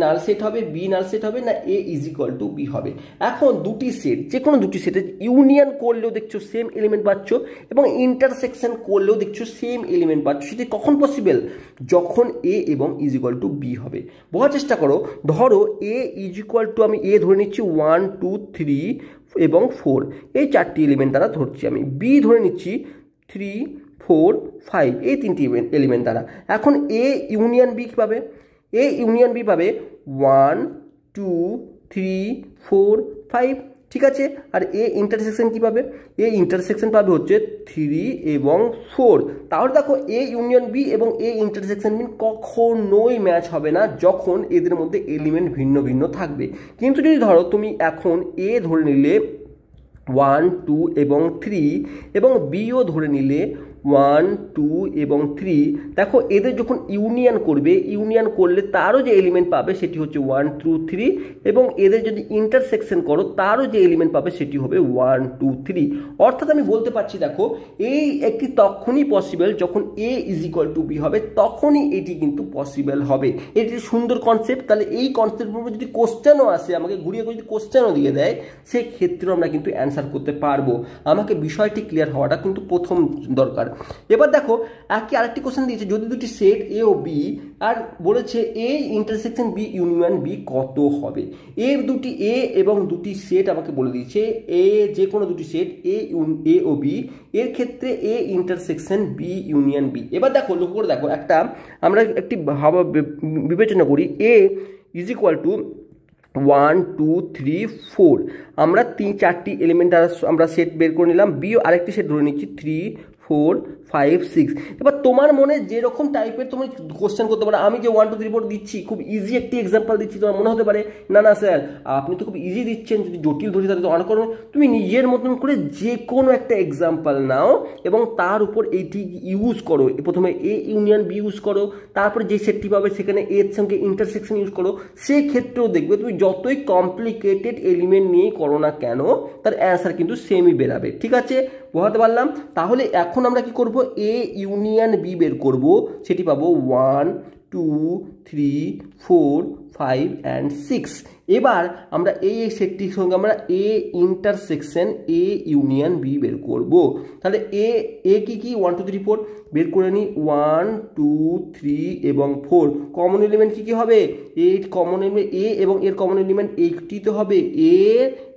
নাল সেট হবে, বি নাল সেট হবে, না এ ইজ ইকুয়াল টু বি হবে। এখন দুটি সেট, যে কোনো দুটি সেটে ইউনিয়ন করলেও দেখছো সেম এলিমেন্ট পাচ্ছ এবং ইন্টারসেকশন করলেও দেখছো সেম এলিমেন্ট পাচ্ছ। সেটি কখন পসিবল, যখন এ এবং ইজ ইকুয়াল টু বি হবে। বোঝার চেষ্টা করো, ধরো এ ইজ ইকুয়াল টু, আমি এ ধরে নিচ্ছি 1 2 3 এবং 4, এই 4টি এলিমেন্ট দ্বারা ধরছি। আমি বি ধরে নিচ্ছি 3 4 5, এই 3টি এলিমেন্ট দ্বারা। এখন এ ইউনিয়ন বি কী পাবে, এ ইউনিয়ন বি পাবে 1 2 3 4 5, ঠিক আছে। আর এ ইন্টারসেকশন কী পাবে, এ ইন্টারসেকশন পাবে হচ্ছে 3 এবং 4। তাহলে দেখো এ ইউনিয়ন বি এবং এ ইন্টারসেকশন বি কখনোই ম্যাচ হবে না যখন এদের মধ্যে এলিমেন্ট ভিন্ন ভিন্ন থাকবে। কিন্তু যদি ধরো তুমি এখন এ ধরে নিলে 1 2 এবং 3 এবং বিও ধরে নিলে 1 2 এবং 3, দেখো এদের যখন ইউনিয়ন করবে, ইউনিয়ন করলে তারও যে এলিমেন্ট পাবে সেটি হচ্ছে 1 2 3, এবং এদের যদি ইন্টারসেকশন করো তারও যে এলিমেন্ট পাবে সেটি হবে 1 2 3। অর্থাৎ আমি বলতে পারছি দেখো এই একটি তখনই পসিবল যখন এ ইজ ইকুয়াল টু বি হবে, তখনই এটি কিন্তু পসিবল হবে। এটি সুন্দর কনসেপ্ট। তাহলে এই কনসেপ্টের উপর যদি কোশ্চেনও আসে, আমাকে ঘুরিয়ে যদি কোশ্চেনও দিয়ে দেয়, সেক্ষেত্রেও আমরা কিন্তু অ্যান্সার করতে পারবো। আমাকে বিষয়টি ক্লিয়ার হওয়াটা কিন্তু প্রথম দরকার। এবার দেখো আরেকটি কোশ্চেন দিয়েছে, যদি দুটি সেট এ ও বি আর বলেছে A intersection B union B কত হবে। এর দুটি এ এবং দুটি সেট আমাকে বলে দিয়েছে, এ যে কোনো দুটি সেট এ ও বি, এর ক্ষেত্রে A intersection B union B. এবার দেখো লক্ষ্য করে দেখো, আমরা একটি বিবেচনা করি, এ ইজ ইকুয়াল টু 1 2 3 4, আমরা 4টি এলিমেন্ট আমরা সেট বের করে নিলাম। বি আরেকটি সেট ধরে নিচ্ছি 3 4 5 6। এবার তোমার মনে যেরকম টাইপের তুমি কোশ্চেন করতে পারো, আমি যে 1 2 3 4 দিচ্ছি খুব ইজি একটি এক্সাম্পল দিচ্ছি, তোমার মনে হতে পারে না না স্যার আপনি তো খুব ইজি দিচ্ছেন, যদি জটিল ধরি তাহলে তো অনেক করবে। তুমি নিজের মতন করে যে কোনো একটা এক্সাম্পল নাও এবং তার উপর এইটি ইউজ করো। প্রথমে এ ইউনিয়ন বি ইউজ করো, তারপরে যে সেটটি পাবে সেখানে এর সঙ্গে ইন্টারসেকশন ইউজ করো। সেক্ষেত্রেও দেখবে তুমি যতই কমপ্লিকেটেড এলিমেন্ট নিয়েই করো না কেন তার অ্যান্সার কিন্তু সেমই বেরাবে। ঠিক আছে, বোঝাতে পারলাম? তাহলে এখন আমরা কি করব, এ ইউনিয়ন বি বের করব, সেটি পাবো 1 2 3 4 5 and 6। এবার আমরা এই সেটটির সঙ্গে আমরা A intersection A union B বের করব। তাহলে এ কি 1 2 3 4 বের করে নিই, 1 2 3 এবং 4। কমন এলিমেন্ট কি হবে, কমন এলিমেন্ট এ এবং এর কমন এলিমেন্ট এইটিতে হবে, এ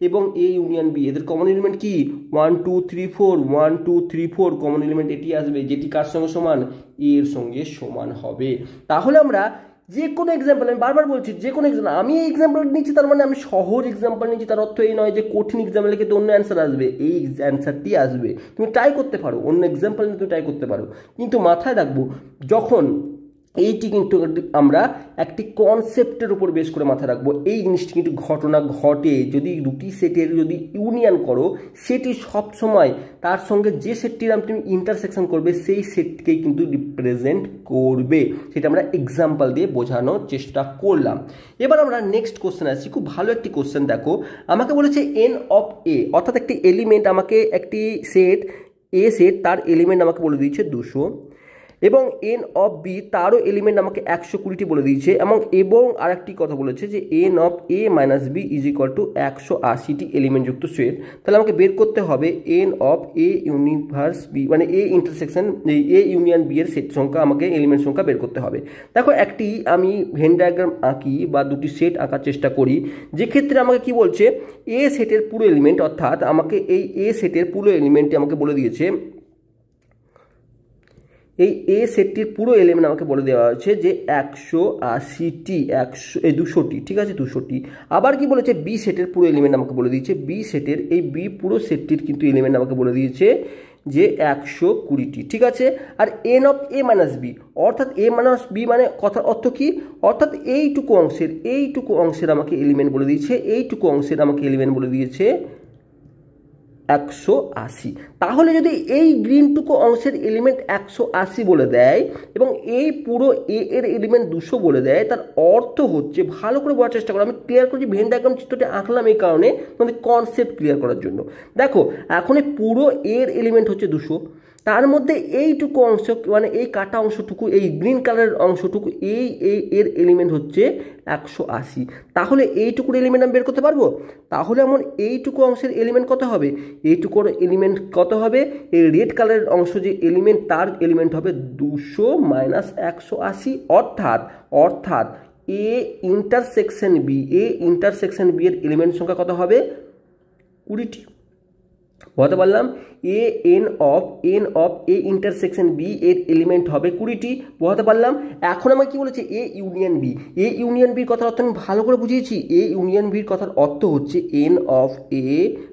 এবং এ ইউনিয়ন বি, এদের কমন এলিমেন্ট কি 1 2 3 4, 1 2 3 4, কমন এলিমেন্ট এটি আসবে, যেটি কার সঙ্গে সমান, এর সঙ্গে সমান হবে। তাহলে আমরা যে কোনো এক্সাম্পল, আমি বারবার বলছি যে কোনো এক্সাম্পল, আমি এই এক্সাম্পল নিচ্ছি তার মানে আমি সহজ এক্সাম্পল নিচ্ছি, তার অর্থ এই নয় যে কঠিন এক্সাম্পলের ক্ষেত্রে অন্য অ্যান্সার আসবে, এই অ্যান্সারটি আসবে। তুমি ট্রাই করতে পারো, অন্য এক্সাম্পল নিয়ে তুমি ট্রাই করতে পারো, কিন্তু মাথায় রাখবো যখন এইটি কিন্তু আমরা একটি কনসেপ্টের উপর বেস করে মাথায় রাখবো। এই জিনিসটি কিন্তু ঘটনা ঘটে, যদি দুটি সেটের যদি ইউনিয়ন করো সেটি সবসময় তার সঙ্গে যে সেটটির তুমি ইন্টারসেকশন করবে সেই সেটকেই কিন্তু রিপ্রেজেন্ট করবে। সেটা আমরা এক্সাম্পল দিয়ে বোঝানোর চেষ্টা করলাম। এবার আমরা নেক্সট কোশ্চেন আসছি, খুব ভালো একটি কোশ্চেন। দেখো আমাকে বলেছে এন অফ এ, অর্থাৎ একটি এলিমেন্ট, আমাকে একটি সেট এ সেট, তার এলিমেন্ট আমাকে বলে দিয়েছে 200, এবং এন অফ বি তারও এলিমেন্ট আমাকে 120টি বলে দিয়েছে, এবং আরেকটি কথা বলেছে যে N of A minus B is equal to 180টি এলিমেন্টযুক্ত সেট। তাহলে আমাকে বের করতে হবে N of A universe B, মানে A intersection A union B এর সেট সংখ্যা, আমাকে এলিমেন্ট সংখ্যা বের করতে হবে। দেখো একটি আমি ভেন ডায়াগ্রাম আঁকি বা দুটি সেট আঁকার চেষ্টা করি, যে ক্ষেত্রে আমাকে কি বলছে, এ সেটের পুরো এলিমেন্ট, অর্থাৎ আমাকে এই এ সেটের পুরো এলিমেন্টটি আমাকে বলে দিয়েছে, এই এ সেটটির পুরো এলিমেন্ট আমাকে বলে দেওয়া হয়েছে যে 180টি, 200টি, ঠিক আছে 200টি। আবার কি বলেছে, বি সেটের পুরো এলিমেন্ট আমাকে বলে দিয়েছে, বি সেটের এই বি পুরো সেটটির কিন্তু এলিমেন্ট আমাকে বলে দিয়েছে যে 120টি, ঠিক আছে। আর N of A minus B, অর্থাৎ এ মাইনাস বি মানে কথার অর্থ কি, অর্থাৎ এইটুকু অংশের আমাকে এলিমেন্ট বলে দিয়েছে, এইটুকু অংশের আমাকে এলিমেন্ট বলে দিয়েছে 180। তাহলে যদি এই গ্রিনটুকু অংশের এলিমেন্ট 180 বলে দেয় এবং এই পুরো এ এর এলিমেন্ট 200 বলে দেয়, তার অর্থ হচ্ছে, ভালো করে বোঝার চেষ্টা করো, আমি ক্লিয়ার করছি, ভেন ডায়াগ্রাম চিত্রটি আঁকলাম এই কারণে তোমাদের কনসেপ্ট ক্লিয়ার করার জন্য। দেখো এখন এই পুরো এর এলিমেন্ট হচ্ছে 200, তার মধ্যে এইটুকু অংশ মানে এই কাটা অংশটুকু, এই গ্রিন কালারের অংশটুকু, এই এর এলিমেন্ট হচ্ছে 180। তাহলে এইটুকুর এলিমেন্ট আমি বের করতে পারবো। তাহলে আমার এইটুকু অংশের এলিমেন্ট কত হবে? এইটুকুর এলিমেন্ট কত হবে? এই রেড কালারের অংশ যে এলিমেন্ট, তার এলিমেন্ট হবে 200 মাইনাস 180, অর্থাৎ এ ইন্টারসেকশন বি, এর এলিমেন্ট সংখ্যা কত হবে? 20টি। বলতে পারলাম A n of A intersection B এর এলিমেন্ট হবে 20টি। বোঝাতে পারলাম। এখন আমাকে কি বলেছে? এ ইউনিয়ন বির কথার অর্থ আমি ভালো করে বুঝিয়েছি। এ ইউনিয়ন বির কথার অর্থ হচ্ছে n of A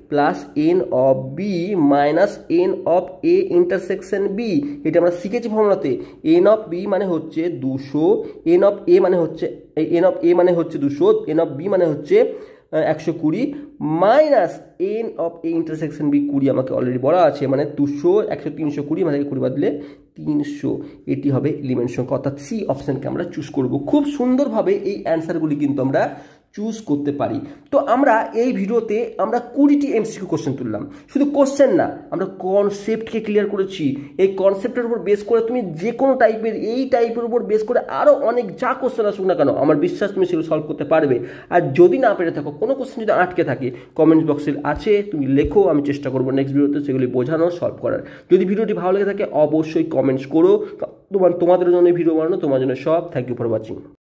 plus N of B minus N of A intersection B. এটা আমরা শিখেছি ফর্মুলাতে। এন অফ বি মানে হচ্ছে 200, এন অফ এ মানে হচ্ছে 200, এন অফ বি মানে হচ্ছে 120 minus N of A intersection B 20 আমাকে অলরেডি বলা আছে, মানে 200, 100, 320, মানে 20 বাদলে 300। এটি হবে এলিমেন্ট সংখ্যা, অর্থাৎ সি অপশনকে আমরা চুজ করব। খুব সুন্দরভাবে এই অ্যান্সারগুলি কিন্তু আমরা চুজ করতে পারি। তো আমরা এই ভিডিওতে আমরা 20টি এমসিকিউ কোশ্চেন তুললাম। শুধু কোশ্চেন না, আমরা কনসেপ্টকে ক্লিয়ার করেছি। এই কনসেপ্টের উপর বেস করে তুমি যে কোনো টাইপের, এই টাইপের উপর বেস করে আরও অনেক যা কোশ্চেন আসুক না কেন, আমার বিশ্বাস তুমি সেগুলো সলভ করতে পারবে। আর যদি না পেরে থাকো, কোনো কোশ্চেন যদি আটকে থাকে, কমেন্ট বক্সে আছে, তুমি লেখো, আমি চেষ্টা করবো নেক্সট ভিডিওতে সেগুলি বোঝানোর, সলভ করার। যদি ভিডিওটি ভালো লেগে থাকে অবশ্যই কমেন্টস করো। তোমাদের জন্য ভিডিও বানানো, তোমার জন্য সব। Thank you for watching.